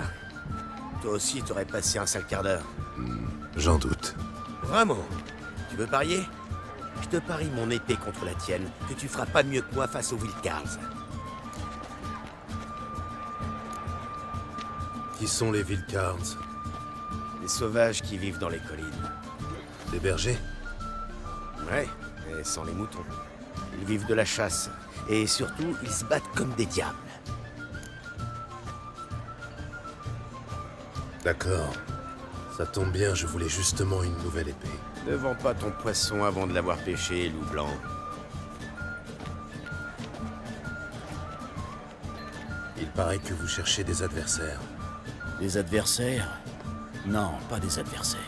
P: Toi aussi, t'aurais passé un sale quart d'heure.
A: J'en doute.
P: Vraiment? Tu veux parier? Je te parie mon épée contre la tienne que tu feras pas mieux que moi face aux Wildcarls.
A: Qui sont les Wildcarls?
P: Les sauvages qui vivent dans les collines.
A: Des bergers?
P: Ouais, mais sans les moutons. Ils vivent de la chasse. Et surtout, ils se battent comme des diables.
A: D'accord. Ça tombe bien, je voulais justement une nouvelle épée.
P: Ne vends pas ton poisson avant de l'avoir pêché, loup blanc.
A: Il paraît que vous cherchez des adversaires.
S: Des adversaires? Non, pas des adversaires.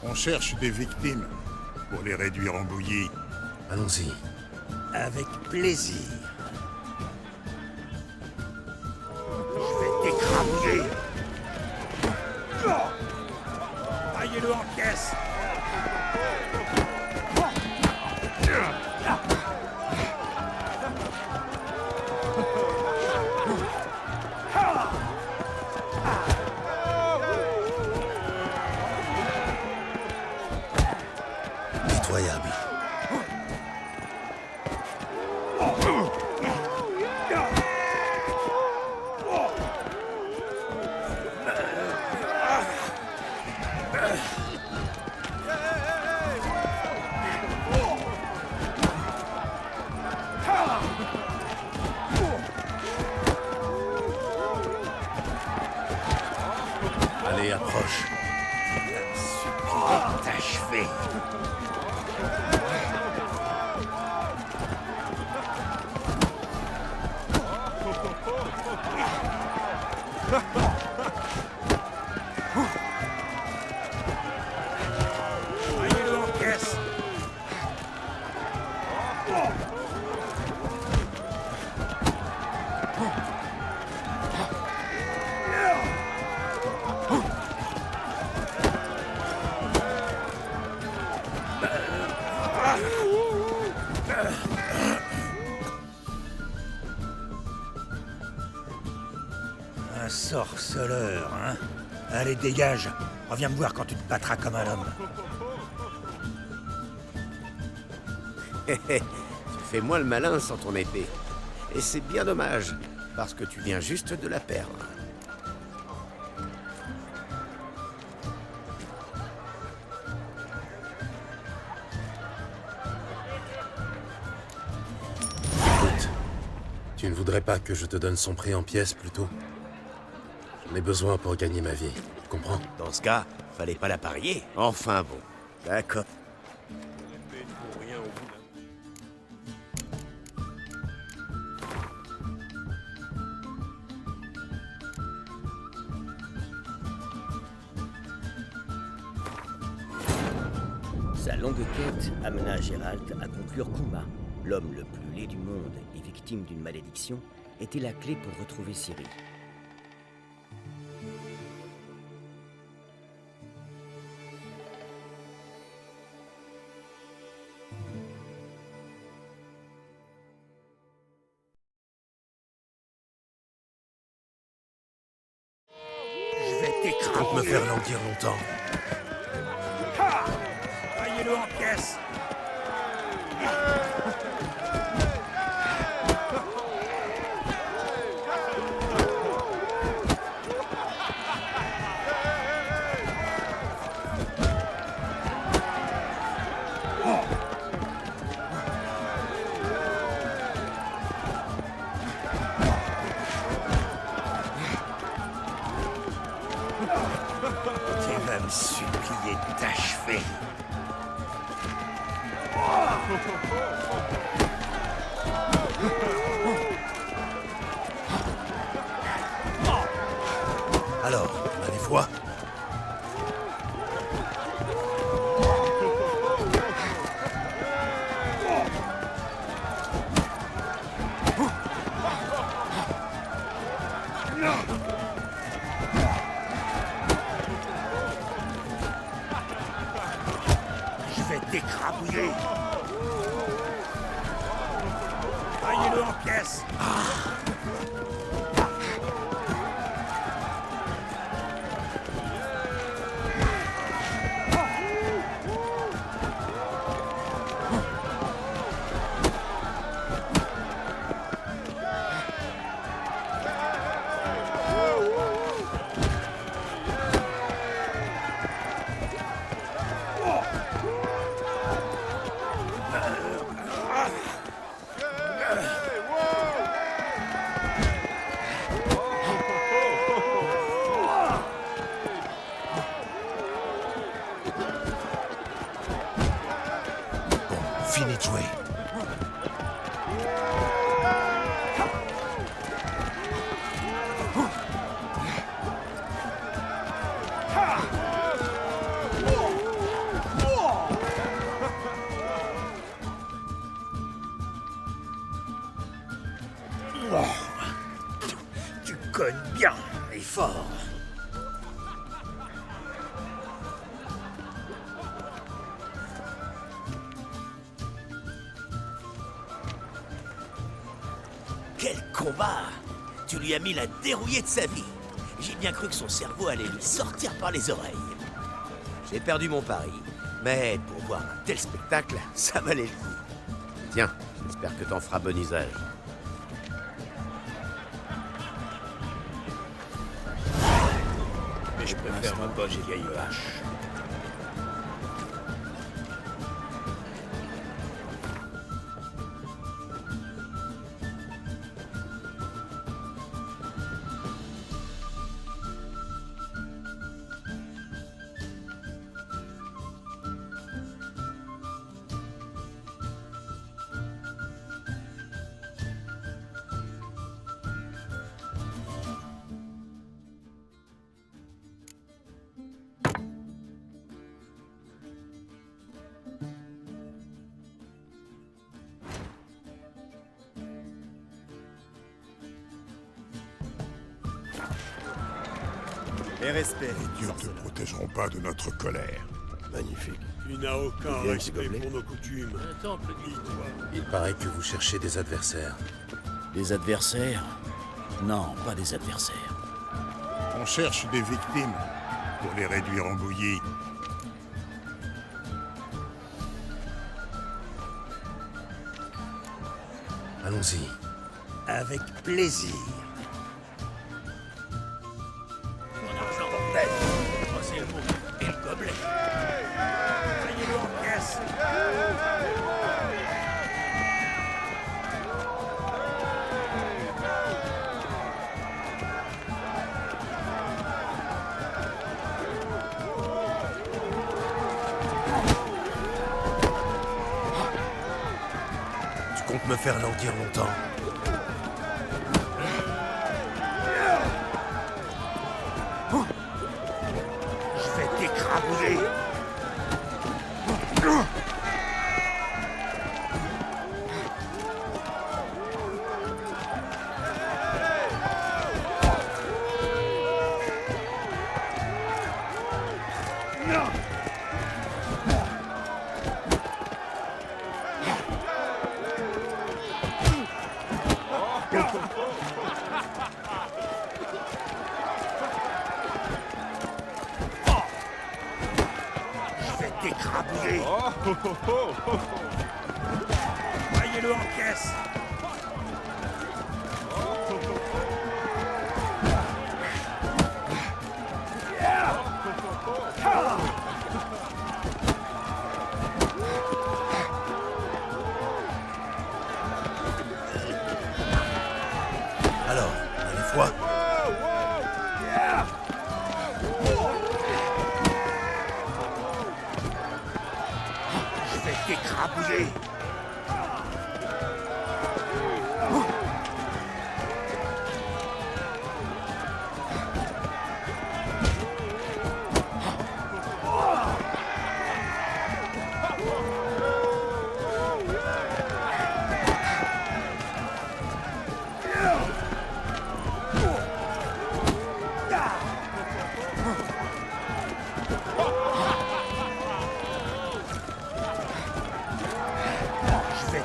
R: On cherche des victimes pour les réduire en bouillie.
A: Allons-y.
S: Avec plaisir.
L: Je vais t'écrabuler. Taillez-le en pièces.
A: Pitoyable. Allez, approche.
L: T'achever. Taillez-le en pièces.
S: Un sorceleur, hein? Allez, dégage. Reviens me voir quand tu te battras comme un homme.
P: Tu fais moins le malin sans ton épée. Et c'est bien dommage, parce que tu viens juste de la perdre.
A: Tu ne voudrais pas que je te donne son prix en pièces, plutôt? J'en ai besoin pour gagner ma vie, tu comprends?
P: Dans ce cas, fallait pas la parier. Enfin bon. D'accord.
F: Sa longue quête amena Geralt à conclure qu'Uma, l'homme le plus laid du monde et victime d'une malédiction, était la clé pour retrouver Ciri.
I: Je vais t'écraser.
A: Compte me faire languir longtemps.
S: Taillez-le en pièces. Tu vas me supplier de t'achever.
I: Alors, on a des foi?
S: Je vais t'écrabouiller. Taillez-le en pièces.
I: Fini de jouer.
S: Tu cognes bien et fort.
P: Quel combat! Tu lui as mis la dérouillée de sa vie. J'ai bien cru que son cerveau allait lui sortir par les oreilles. J'ai perdu mon pari, mais pour voir un tel spectacle, ça valait le coup. Tiens, j'espère que t'en feras bon usage.
L: Mais je préfère ma bonne vieille hache.
J: Et respect.
R: Les dieux ne te protégeront pas de notre colère.
Q: Magnifique.
H: Tu n'as aucun
Q: Bien,
H: respect
Q: s'il te plaît.
H: pour nos coutumes.
K: Un temple dis-toi.
A: Il paraît que vous cherchez des adversaires.
N: Des adversaires? Non, pas des adversaires.
R: On cherche des victimes pour les réduire en bouillie.
A: Allons-y.
S: Avec plaisir.
K: Mon argent, bordel. Posez le mot et le gobelet.
S: Taillez-le en pièces.
I: comptes me faire languir longtemps? Je vais t'écrabouiller. T'écrabouiller. Voyez-le en caisse. Alors, on a les foies? T'écrabouiller.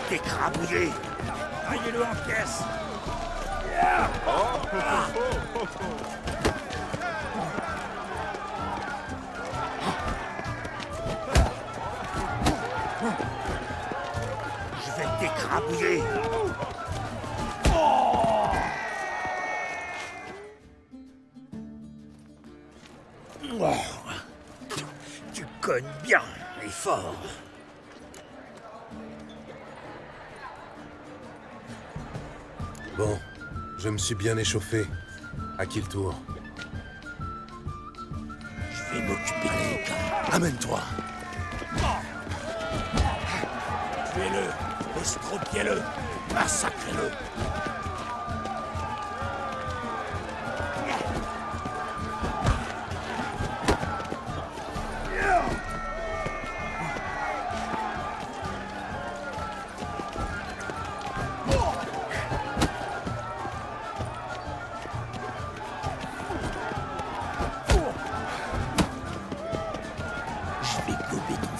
I: T'écrabouiller. Taillez-le en caisse. Je vais t'écrabouiller. Tu cognes bien et fort.
A: Bon, je me suis bien échauffé. À qui le tour?
I: Je vais m'occuper de Luca. Amène-toi.
E: Tuez-le, estropiez-le, massacrez-le.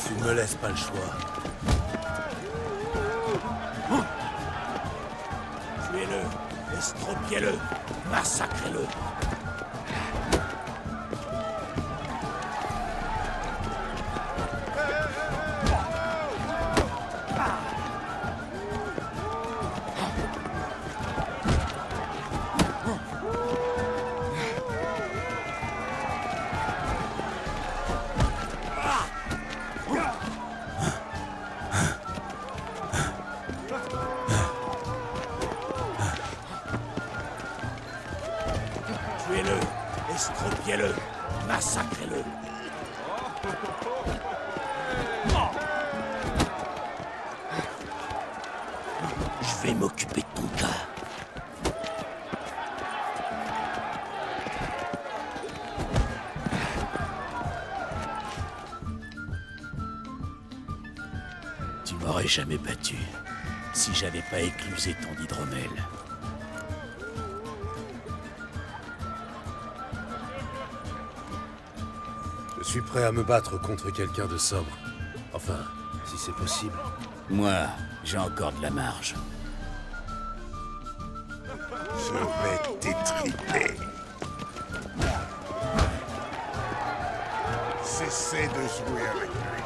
I: Tu me laisses pas le choix.
E: Tuez-le, estropiez-le, massacrez-le. Tuez-le, estropiez-le, massacrez-le.
I: Je vais m'occuper de ton cas.
L: Tu m'aurais jamais battu si j'avais pas éclusé ton hydromel.
A: Je suis prêt à me battre contre quelqu'un de sobre. Enfin, si c'est possible.
L: Moi, j'ai encore de la marge.
R: Je vais t'étriper. Cessez de jouer avec lui.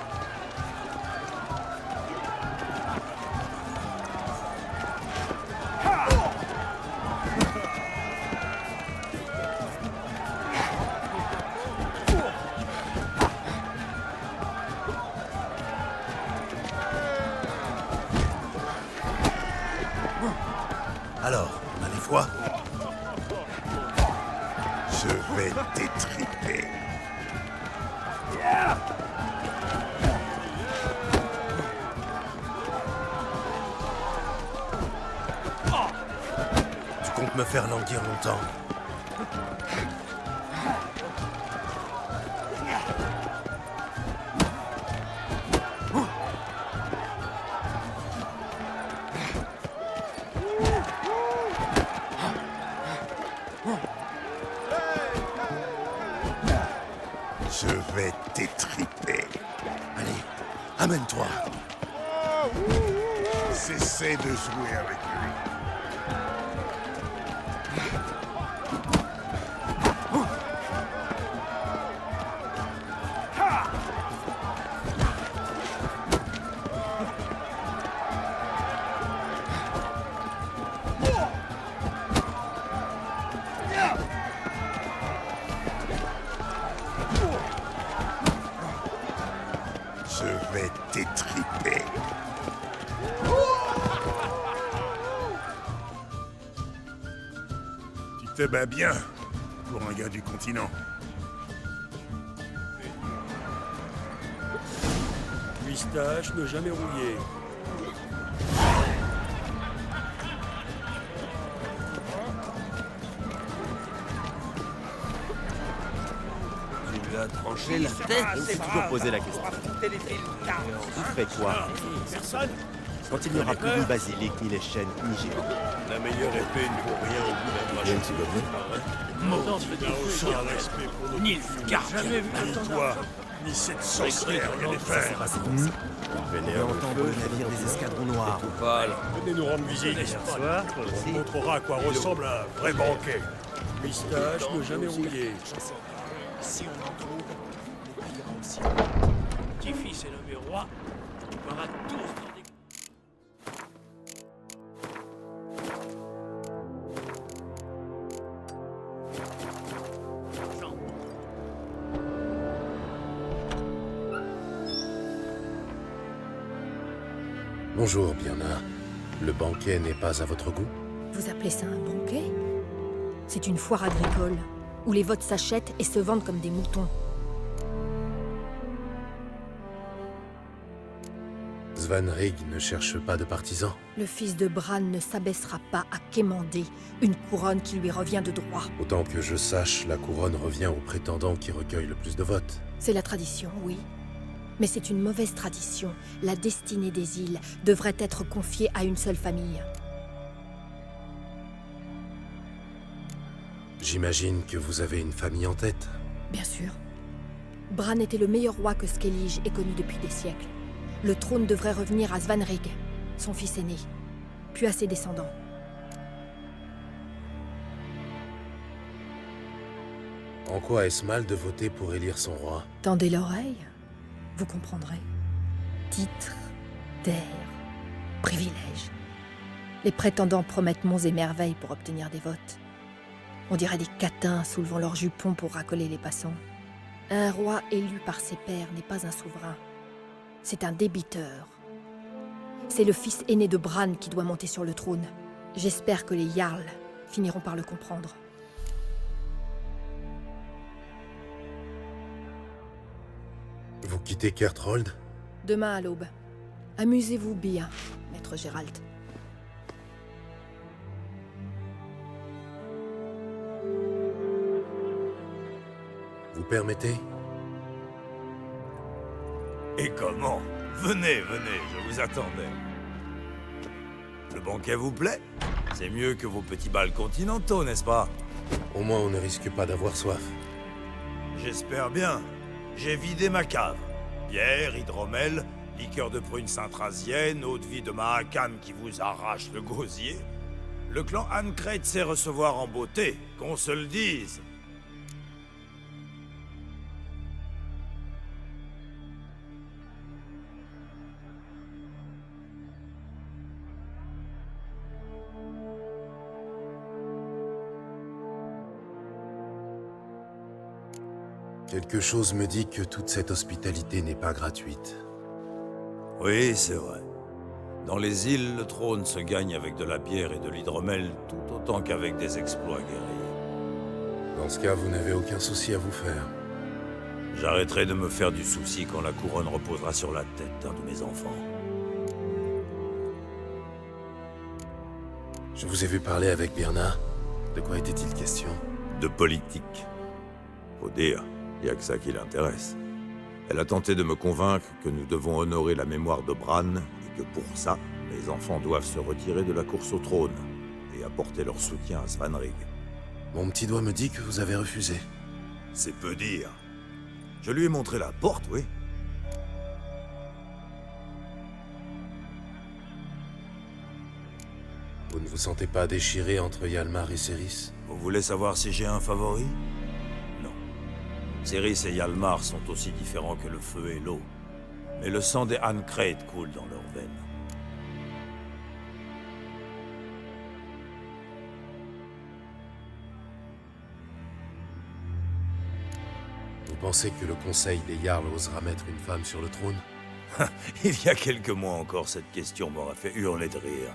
I: Alors, on a les foies?
R: Je vais t'étriper.
A: comptes me faire languir longtemps?
R: Je vais t'étriper.
A: Allez, amène-toi.
R: Cessez de jouer avec lui. Je vais t'étriper. Tu te bats bien pour un gars du continent.
H: Pistache ne jamais rouillé.
J: Tu lui as tranché la tête? Je me suis toujours posé la question. Il fait quoi?
A: Personne?
J: Quand il n'y aura plus ni basilic, ni les chênes, ni géants.
L: La meilleure épée ne vaut rien au bout d'un
A: Bien,
L: machin.
A: tu vas bien?
L: Maudit
R: Aucun respect pour nos
L: ni le gardien,
R: ni toi, ni cette sorcière vient les faire.
J: On entend le navire des escadrons noirs.
H: Venez nous rendre visite. On vous montrera à quoi ressemble un vrai banquet. Pistache ne jamais rouillé.
K: Si on en trouve, on les pillera aussi. Petit-fils est nommé roi, on verra tous dans des...
A: Bonjour, Björnar. Le banquet n'est pas à votre goût?
G: Vous appelez ça un banquet? C'est une foire agricole, où les votes s'achètent et se vendent comme des moutons.
A: Svanrig ne cherche pas de partisans.
G: Le fils de Bran ne s'abaissera pas à quémander une couronne qui lui revient de droit.
A: Autant que je sache, la couronne revient au prétendant qui recueille le plus de votes.
G: C'est la tradition, oui. Mais c'est une mauvaise tradition. La destinée des îles devrait être confiée à une seule famille.
A: J'imagine que vous avez une famille en tête.
G: Bien sûr. Bran était le meilleur roi que Skellige ait connu depuis des siècles. Le trône devrait revenir à Svanrig, son fils aîné, puis à ses descendants.
A: En quoi est-ce mal de voter pour élire son roi?
G: Tendez l'oreille, vous comprendrez. Titres, terres, privilèges. Les prétendants promettent monts et merveilles pour obtenir des votes. On dirait des catins soulevant leurs jupons pour racoler les passants. Un roi élu par ses pairs n'est pas un souverain. C'est un débiteur. C'est le fils aîné de Bran qui doit monter sur le trône. J'espère que les Jarls finiront par le comprendre.
A: Vous quittez Kerthold?
G: Demain à l'aube. Amusez-vous bien, maître Gérald.
A: Vous permettez?
S: Et comment? Venez, venez, je vous attendais. Le banquet vous plaît? C'est mieux que vos petits bals continentaux, n'est-ce pas?
A: Au moins on ne risque pas d'avoir soif.
S: J'espère bien. J'ai vidé ma cave. Bière, hydromel, liqueur de prune saint-trazienne, eau de vie de Mahakam qui vous arrache le gosier. Le clan Ancred sait recevoir en beauté, qu'on se le dise.
A: Quelque chose me dit que toute cette hospitalité n'est pas gratuite.
S: Oui, c'est vrai. Dans les îles, le trône se gagne avec de la bière et de l'hydromel tout autant qu'avec des exploits guerriers.
A: Dans ce cas, vous n'avez aucun souci à vous faire.
S: J'arrêterai de me faire du souci quand la couronne reposera sur la tête d'un de mes enfants.
A: Je vous ai vu parler avec Björnar. De quoi était-il question?
S: De politique. Faut dire, y a que ça qui l'intéresse. Elle a tenté de me convaincre que nous devons honorer la mémoire de Bran et que pour ça, les enfants doivent se retirer de la course au trône et apporter leur soutien à Svanrig.
A: Mon petit doigt me dit que vous avez refusé.
S: C'est peu dire. Je lui ai montré la porte, oui.
A: Vous ne vous sentez pas déchiré entre Hjalmar et Céris?
S: Vous voulez savoir si j'ai un favori? Non. Céris et Hjalmar sont aussi différents que le feu et l'eau. Mais le sang des Ancreit coule dans leurs veines.
A: Vous pensez que le conseil des Jarls osera mettre une femme sur le trône?
S: Il y a quelques mois encore, cette question m'aurait fait hurler de rire.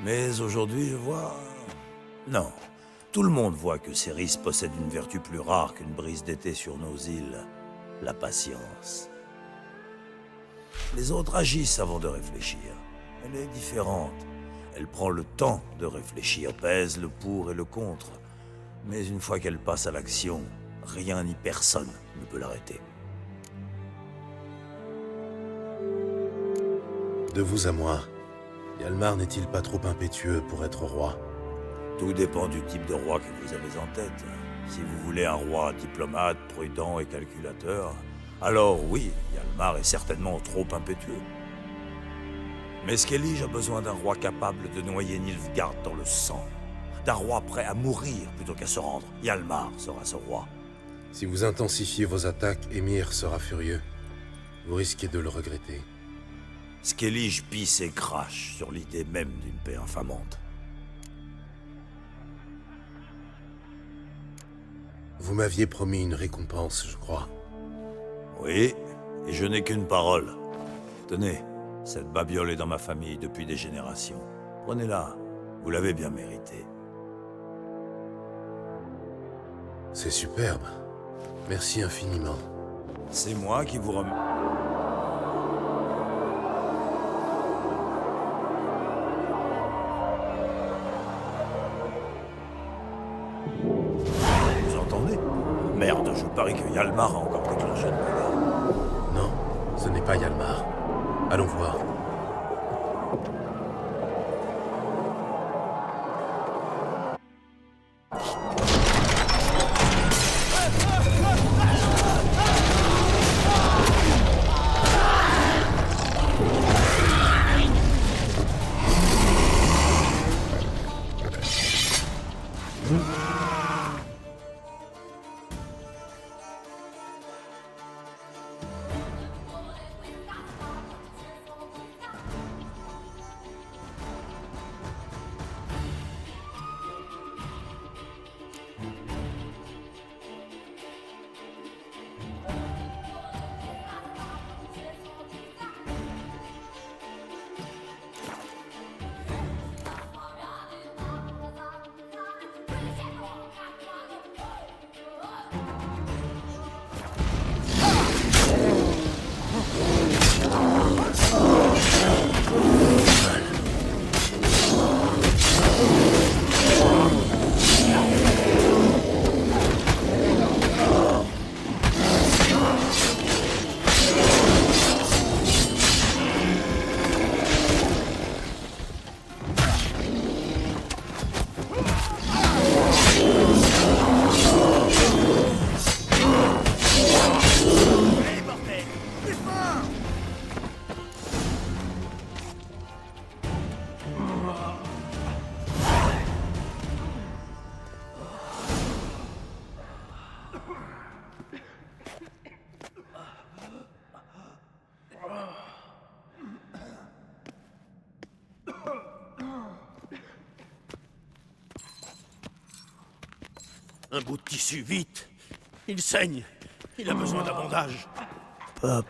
S: Mais aujourd'hui, je vois... Non. Tout le monde voit que Céris possède une vertu plus rare qu'une brise d'été sur nos îles. La patience. Les autres agissent avant de réfléchir. Elle est différente. Elle prend le temps de réfléchir, pèse le pour et le contre. Mais une fois qu'elle passe à l'action, rien ni personne ne peut l'arrêter.
A: De vous à moi, Hjalmar n'est-il pas trop impétueux pour être roi?
S: Tout dépend du type de roi que vous avez en tête. Si vous voulez un roi diplomate, prudent et calculateur, alors oui, Hjalmar est certainement trop impétueux. Mais Skellige a besoin d'un roi capable de noyer Nilfgaard dans le sang. D'un roi prêt à mourir plutôt qu'à se rendre. Hjalmar sera ce roi.
A: Si vous intensifiez vos attaques, Émir sera furieux. Vous risquez de le regretter.
S: Skellige pisse et crache sur l'idée même d'une paix infamante.
A: Vous m'aviez promis une récompense, je crois.
S: Oui, et je n'ai qu'une parole. Tenez, cette babiole est dans ma famille depuis des générations. Prenez-la, vous l'avez bien méritée.
A: C'est superbe. Merci infiniment.
S: C'est moi qui vous remercie. Vous entendez? Merde, je parie que Hjalmar a encore déclenché le bagarre.
A: Non, ce n'est pas Hjalmar. Allons voir.
K: Un bout de tissu, vite! Il saigne! Il a besoin d'un bandage!
E: Papa.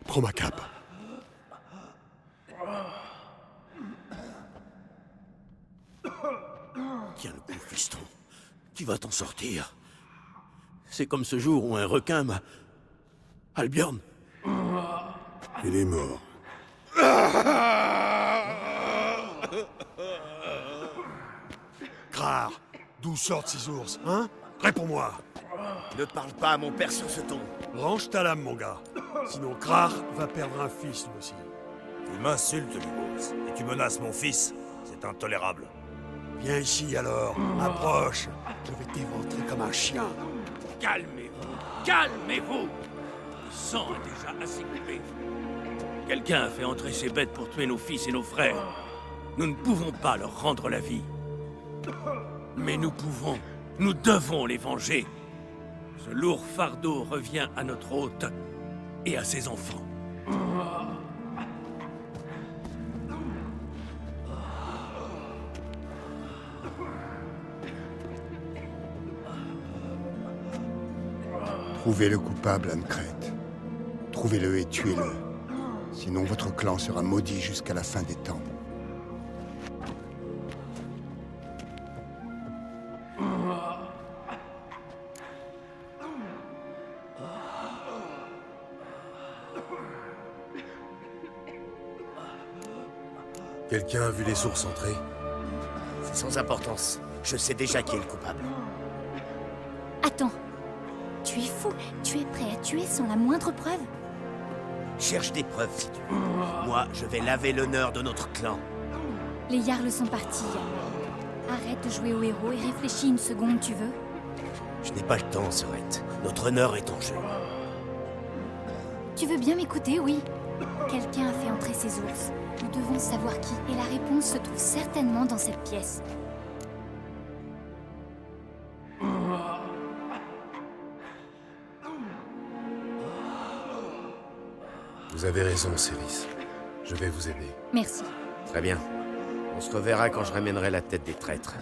K: Prends ma cape. Tiens le coup, fiston. Tu vas t'en sortir. C'est comme ce jour où un requin m'a...
B: Albion?
R: Il est mort.
S: Grar, d'où sortent ces ours, hein? Réponds-moi.
P: Ne parle pas à mon père sur ce ton.
H: Range ta lame, mon gars. Sinon, Grar va perdre un fils, lui aussi.
S: Tu m'insultes, Lugos, et tu menaces mon fils. C'est intolérable.
H: Viens ici, alors. Approche. Je vais t'éventrer comme un chien.
L: Calmez-vous. Calmez-vous. Le sang est déjà assez coupé. Quelqu'un a fait entrer ces bêtes pour tuer nos fils et nos frères. Nous ne pouvons pas leur rendre la vie. Mais nous pouvons, nous devons les venger. Ce lourd fardeau revient à notre hôte et à ses enfants.
R: Trouvez le coupable, Ancrète. Trouvez-le et tuez-le. Sinon votre clan sera maudit jusqu'à la fin des temps.
A: Quelqu'un a vu les ours entrer?
P: C'est sans importance. Je sais déjà qui est le coupable.
D: Attends. Tu es fou. Tu es prêt à tuer sans la moindre preuve?
P: Cherche des preuves si tu veux. Moi, je vais laver l'honneur de notre clan.
D: Les Jarls sont partis, Yalmar. Arrête de jouer au héros et réfléchis une seconde, tu veux?
P: Je n'ai pas le temps, Sorette. Notre honneur est en jeu.
D: Tu veux bien m'écouter, oui? Quelqu'un a fait entrer ces ours. Nous devons savoir qui, et la réponse se trouve certainement dans cette pièce.
A: Vous avez raison, Céris. Je vais vous aider.
D: Merci.
E: Très bien. On se reverra quand je ramènerai la tête des traîtres.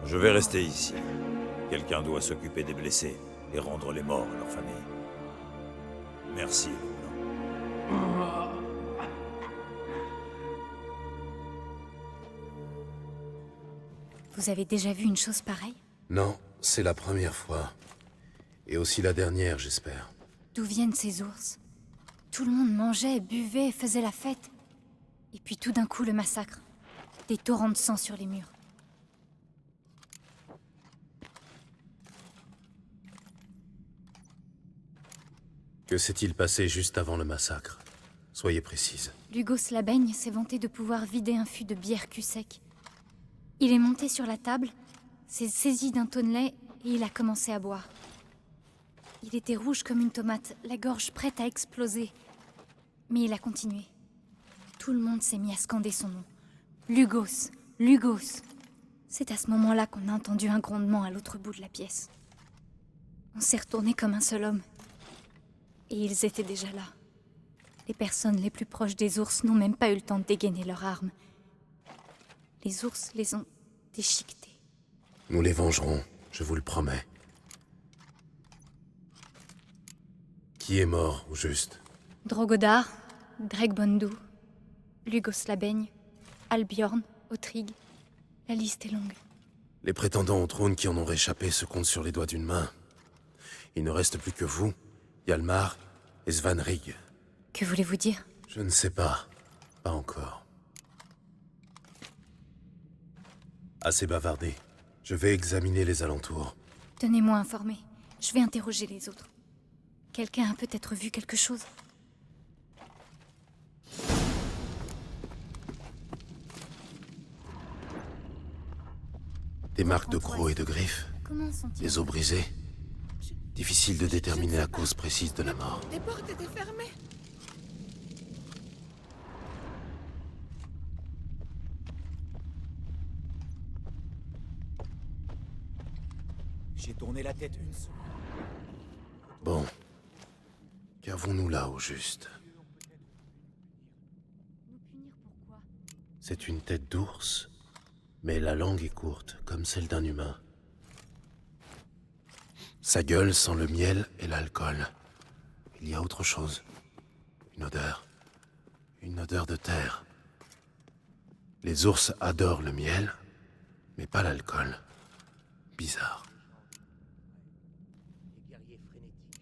S: Je vais rester ici. Quelqu'un doit s'occuper des blessés et rendre les morts à leur famille. Merci.
D: Vous avez déjà vu une chose pareille?
A: Non, c'est la première fois. Et aussi la dernière, j'espère.
D: D'où viennent ces ours? Tout le monde mangeait, buvait, faisait la fête. Et puis tout d'un coup, le massacre. Des torrents de sang sur les murs.
A: Que s'est-il passé juste avant le massacre? Soyez précise.
D: Lugos Labaigne s'est vanté de pouvoir vider un fût de bière cul sec. Il est monté sur la table, s'est saisi d'un tonnelet et il a commencé à boire. Il était rouge comme une tomate, la gorge prête à exploser. Mais il a continué. Tout le monde s'est mis à scander son nom. Lugos, Lugos. C'est à ce moment-là qu'on a entendu un grondement à l'autre bout de la pièce. On s'est retourné comme un seul homme. Et ils étaient déjà là. Les personnes les plus proches des ours n'ont même pas eu le temps de dégainer leurs armes. Les ours les ont déchiquetés.
A: Nous les vengerons, je vous le promets. Qui est mort, au juste?
D: Drogodar, Dregbondu, Lugos Labaigne, Albiorn, Othrig. La liste est longue.
A: Les prétendants au trône qui en ont réchappé se comptent sur les doigts d'une main. Il ne reste plus que vous, Hjalmar et Svanrig.
D: Que voulez-vous dire?
A: Je ne sais pas. Pas encore. Assez bavardé. Je vais examiner les alentours.
D: Tenez-moi informé. Je vais interroger les autres. Quelqu'un a peut-être vu quelque chose.
A: Des marques de crocs et de griffes.
D: Comment sont-ils?
A: Des os brisés. Difficile de déterminer la cause précise de la mort.
O: Les portes étaient fermées.
K: J'ai tourné la tête une seconde.
A: Bon. Qu'avons-nous là, au juste? C'est une tête d'ours, mais la langue est courte, comme celle d'un humain. Sa gueule sent le miel et l'alcool. Il y a autre chose. Une odeur. Une odeur de terre. Les ours adorent le miel, mais pas l'alcool. Bizarre.
E: Les guerriers frénétiques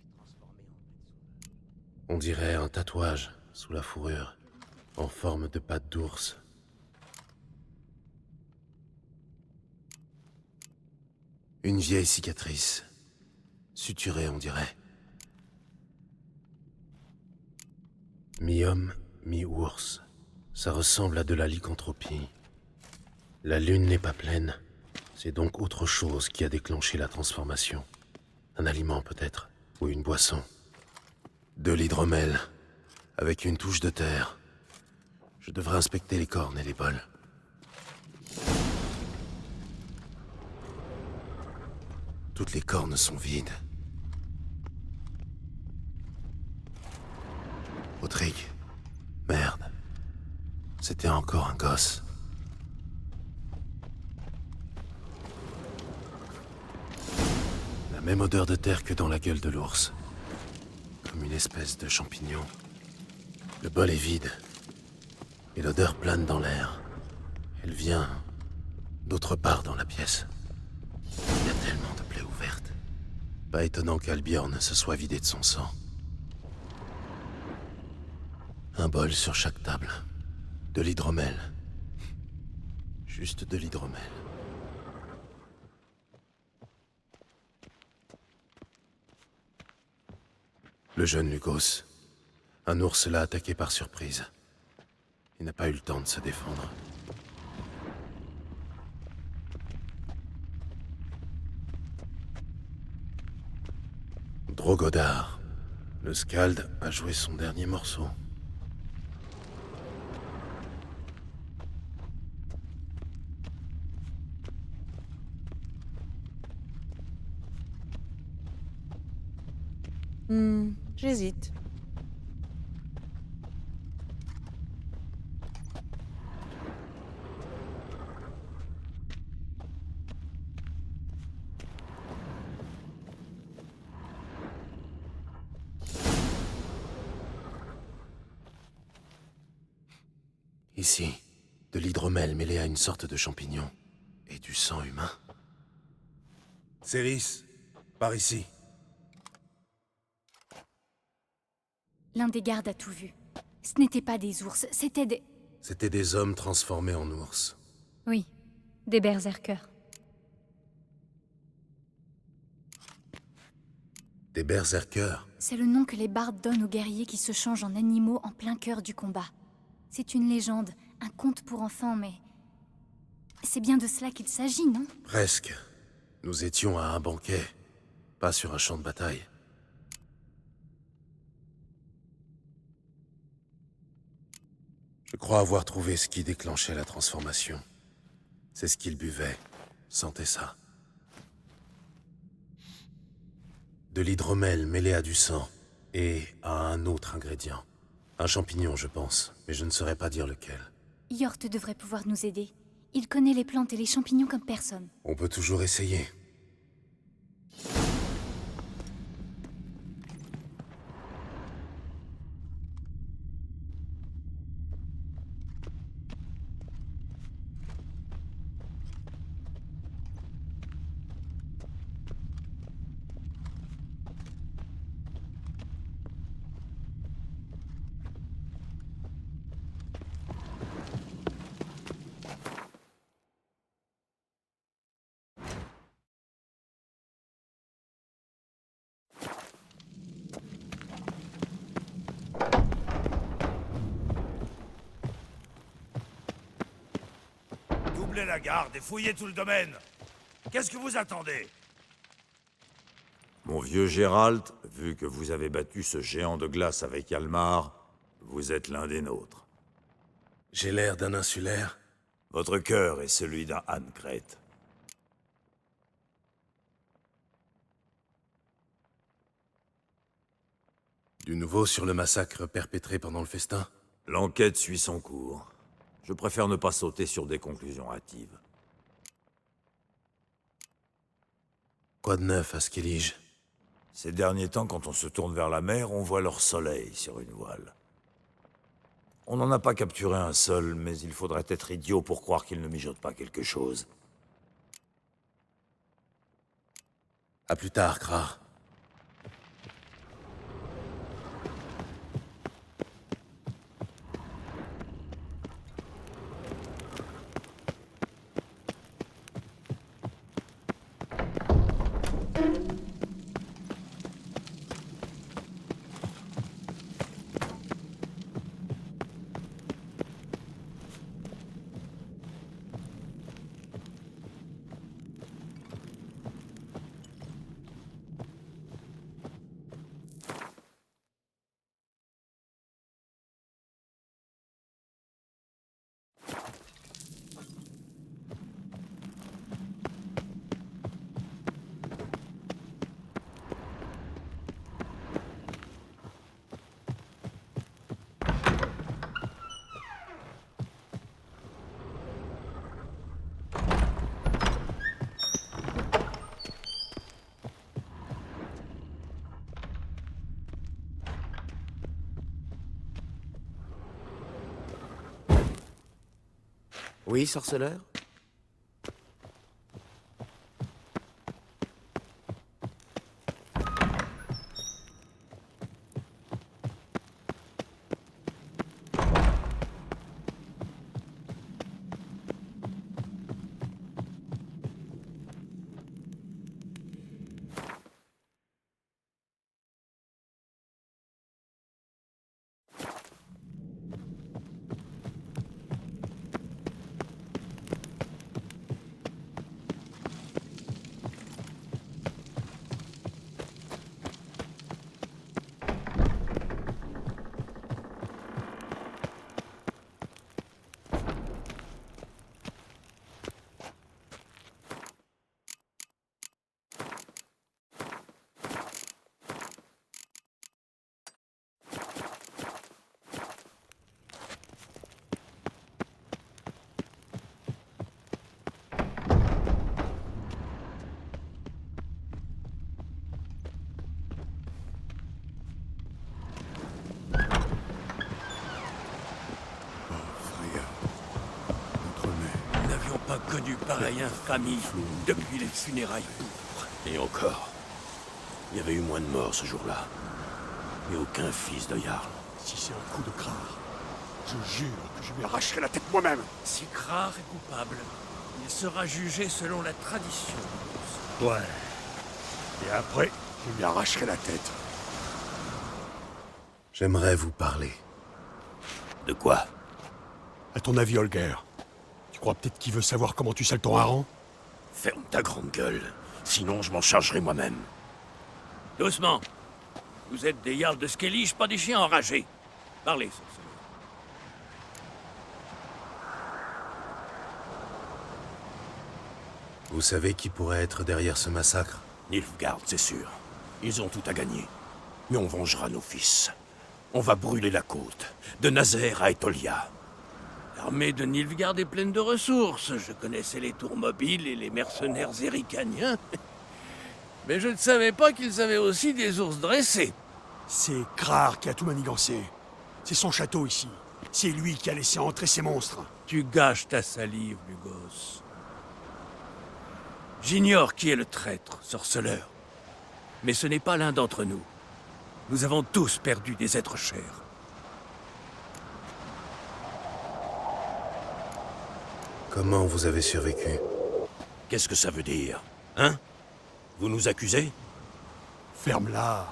A: On dirait un tatouage sous la fourrure, en forme de patte d'ours. Une vieille cicatrice, suturée on dirait. Mi-homme, mi-ours. Ça ressemble à de la lycanthropie. La lune n'est pas pleine. C'est donc autre chose qui a déclenché la transformation. Un aliment peut-être, ou une boisson. De l'hydromel, avec une touche de terre. Je devrais inspecter les cornes et les bols. Toutes les cornes sont vides. Audric. Merde. C'était encore un gosse. La même odeur de terre que dans la gueule de l'ours. Comme une espèce de champignon. Le bol est vide. Et l'odeur plane dans l'air. Elle vient d'autre part dans la pièce. Il y a tellement de plaies ouvertes. Pas étonnant qu'Albjorn se soit vidé de son sang. Un bol sur chaque table. De l'hydromel. Juste de l'hydromel. Le jeune Lugos. Un ours l'a attaqué par surprise. Il n'a pas eu le temps de se défendre. Drogodar. Le Skald a joué son dernier morceau.
C: J'hésite.
A: Ici, de l'hydromel mêlé à une sorte de champignon. Et du sang humain.
S: Céris, par ici.
D: L'un des gardes a tout vu. Ce n'étaient pas des ours, c'était des...
A: C'étaient des hommes transformés en ours.
D: Oui, des berserkers.
A: Des berserkers?
D: C'est le nom que les bardes donnent aux guerriers qui se changent en animaux en plein cœur du combat. C'est une légende, un conte pour enfants, mais... c'est bien de cela qu'il s'agit, non?
A: Presque. Nous étions à un banquet, pas sur un champ de bataille. Je crois avoir trouvé ce qui déclenchait la transformation. C'est ce qu'il buvait. Sentez ça. De l'hydromel mêlé à du sang et à un autre ingrédient. Un champignon, je pense, mais je ne saurais pas dire lequel.
D: Yort devrait pouvoir nous aider. Il connaît les plantes et les champignons comme personne.
A: On peut toujours essayer.
S: Doublez la garde et fouillez tout le domaine. Qu'est-ce que vous attendez? Mon vieux Gérald, vu que vous avez battu ce géant de glace avec Almar, vous êtes l'un des nôtres.
A: J'ai l'air d'un insulaire?
S: Votre cœur est celui d'un Hancrête.
A: Du nouveau sur le massacre perpétré pendant le festin?
S: L'enquête suit son cours. Je préfère ne pas sauter sur des conclusions hâtives.
A: Quoi de neuf à Skellige?
S: Ces derniers temps, quand on se tourne vers la mer, on voit leur soleil sur une voile. On n'en a pas capturé un seul, mais il faudrait être idiot pour croire qu'ils ne mijotent pas quelque chose.
A: À plus tard, Krar.
E: Oui, sorceleur?
L: Nous n'avions pas connu pareille infamie depuis les funérailles.
A: Et encore, il y avait eu moins de morts ce jour-là. Et aucun fils de Jarl.
B: Si c'est un coup de Krar, je jure que je lui arracherai la tête moi-même.
L: Si Krar est coupable, il sera jugé selon la tradition.
B: Ouais. Et après, je lui arracherai la tête.
A: J'aimerais vous parler. De quoi?
B: À ton avis, Holger, tu crois peut-être qu'il veut savoir comment tu scelles ton hareng?
A: Ferme ta grande gueule, sinon je m'en chargerai moi-même.
L: Doucement. Vous êtes des Jarls de Skellige, pas des chiens enragés. Parlez, sorceleur.
A: Vous savez qui pourrait être derrière ce massacre?
T: Nilfgaard, c'est sûr. Ils ont tout à gagner. Mais on vengera nos fils. On va brûler la côte, de Nazaire à Étolia.
L: L'armée de Nilfgaard est pleine de ressources. Je connaissais les tours mobiles et les mercenaires éricaniens. Mais je ne savais pas qu'ils avaient aussi des ours dressés.
B: C'est Krar qui a tout manigancé. C'est son château ici. C'est lui qui a laissé entrer ces monstres.
L: Tu gâches ta salive, Lugos. J'ignore qui est le traître, sorceleur. Mais ce n'est pas l'un d'entre nous. Nous avons tous perdu des êtres chers.
A: Comment vous avez survécu?
T: Qu'est-ce que ça veut dire? Hein? Vous nous accusez?
B: Ferme-la.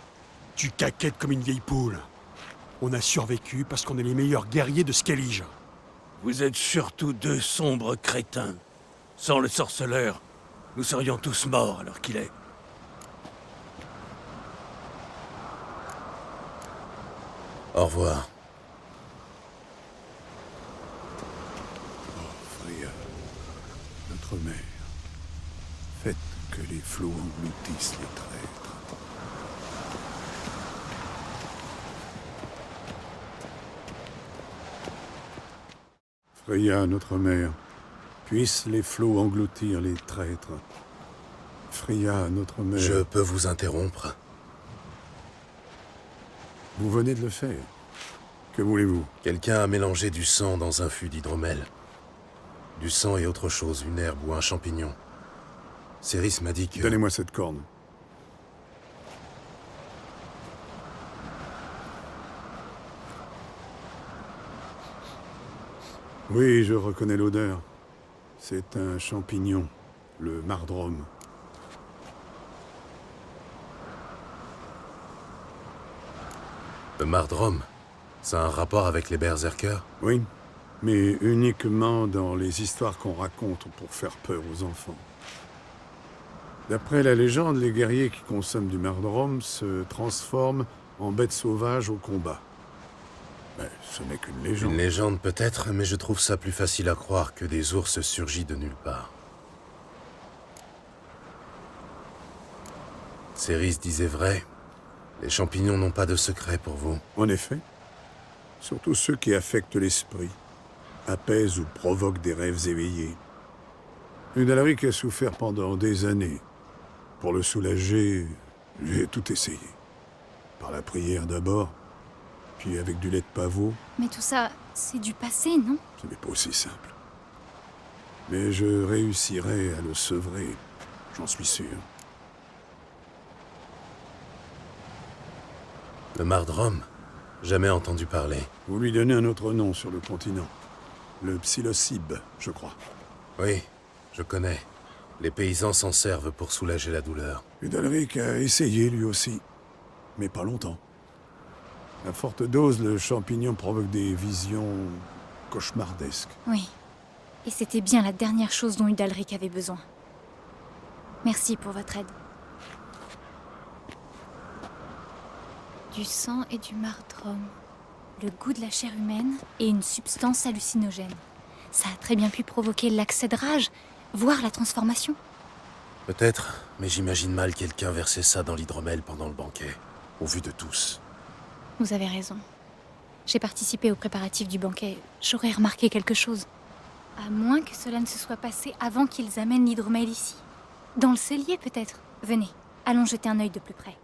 B: Tu caquettes comme une vieille poule. On a survécu parce qu'on est les meilleurs guerriers de Skellige.
L: Vous êtes surtout deux sombres crétins. Sans le sorceleur, nous serions tous morts alors qu'il est.
A: Au revoir.
B: Oh, Freya, notre mère, faites que les flots engloutissent les traîtres. Freya, notre mère, puissent les flots engloutir les traîtres. Freya, notre mère...
A: Je peux vous interrompre?
B: Vous venez de le faire. Que voulez-vous?
A: Quelqu'un a mélangé du sang dans un fût d'hydromel. Du sang et autre chose, une herbe ou un champignon. Céris m'a dit que...
B: Donnez-moi cette corne. Oui, je reconnais l'odeur. C'est un champignon, le mardrome.
A: Le mardrome? Ça a un rapport avec les berserkers?
B: Oui, mais uniquement dans les histoires qu'on raconte pour faire peur aux enfants. D'après la légende, les guerriers qui consomment du mardrome se transforment en bêtes sauvages au combat. Mais ce n'est qu'une légende.
A: Une légende peut-être, mais je trouve ça plus facile à croire que des ours surgis de nulle part. Céris disait vrai. Les champignons n'ont pas de secret pour vous.
B: En effet. Surtout ceux qui affectent l'esprit, apaisent ou provoquent des rêves éveillés. Une Alaric a souffert pendant des années. Pour le soulager, j'ai tout essayé. Par la prière d'abord, puis avec du lait de pavot.
D: Mais tout ça, c'est du passé, non?
B: Ce n'est pas aussi simple. Mais je réussirai à le sevrer, j'en suis sûr.
A: Le Mardrom? Jamais entendu parler.
B: Vous lui donnez un autre nom sur le continent. Le psilocybe, je crois.
A: Oui, je connais. Les paysans s'en servent pour soulager la douleur.
B: Udalric a essayé lui aussi, mais pas longtemps. À forte dose, le champignon provoque des visions cauchemardesques.
D: Oui. Et c'était bien la dernière chose dont Udalric avait besoin. Merci pour votre aide. Du sang et du Mardrom. Le goût de la chair humaine et une substance hallucinogène. Ça a très bien pu provoquer l'accès de rage, voire la transformation.
A: Peut-être, mais j'imagine mal quelqu'un verser ça dans l'hydromel pendant le banquet, au vu de tous.
D: Vous avez raison. J'ai participé aux préparatifs du banquet. J'aurais remarqué quelque chose. À moins que cela ne se soit passé avant qu'ils amènent l'hydromel ici. Dans le cellier, peut-être. Venez, allons jeter un œil de plus près.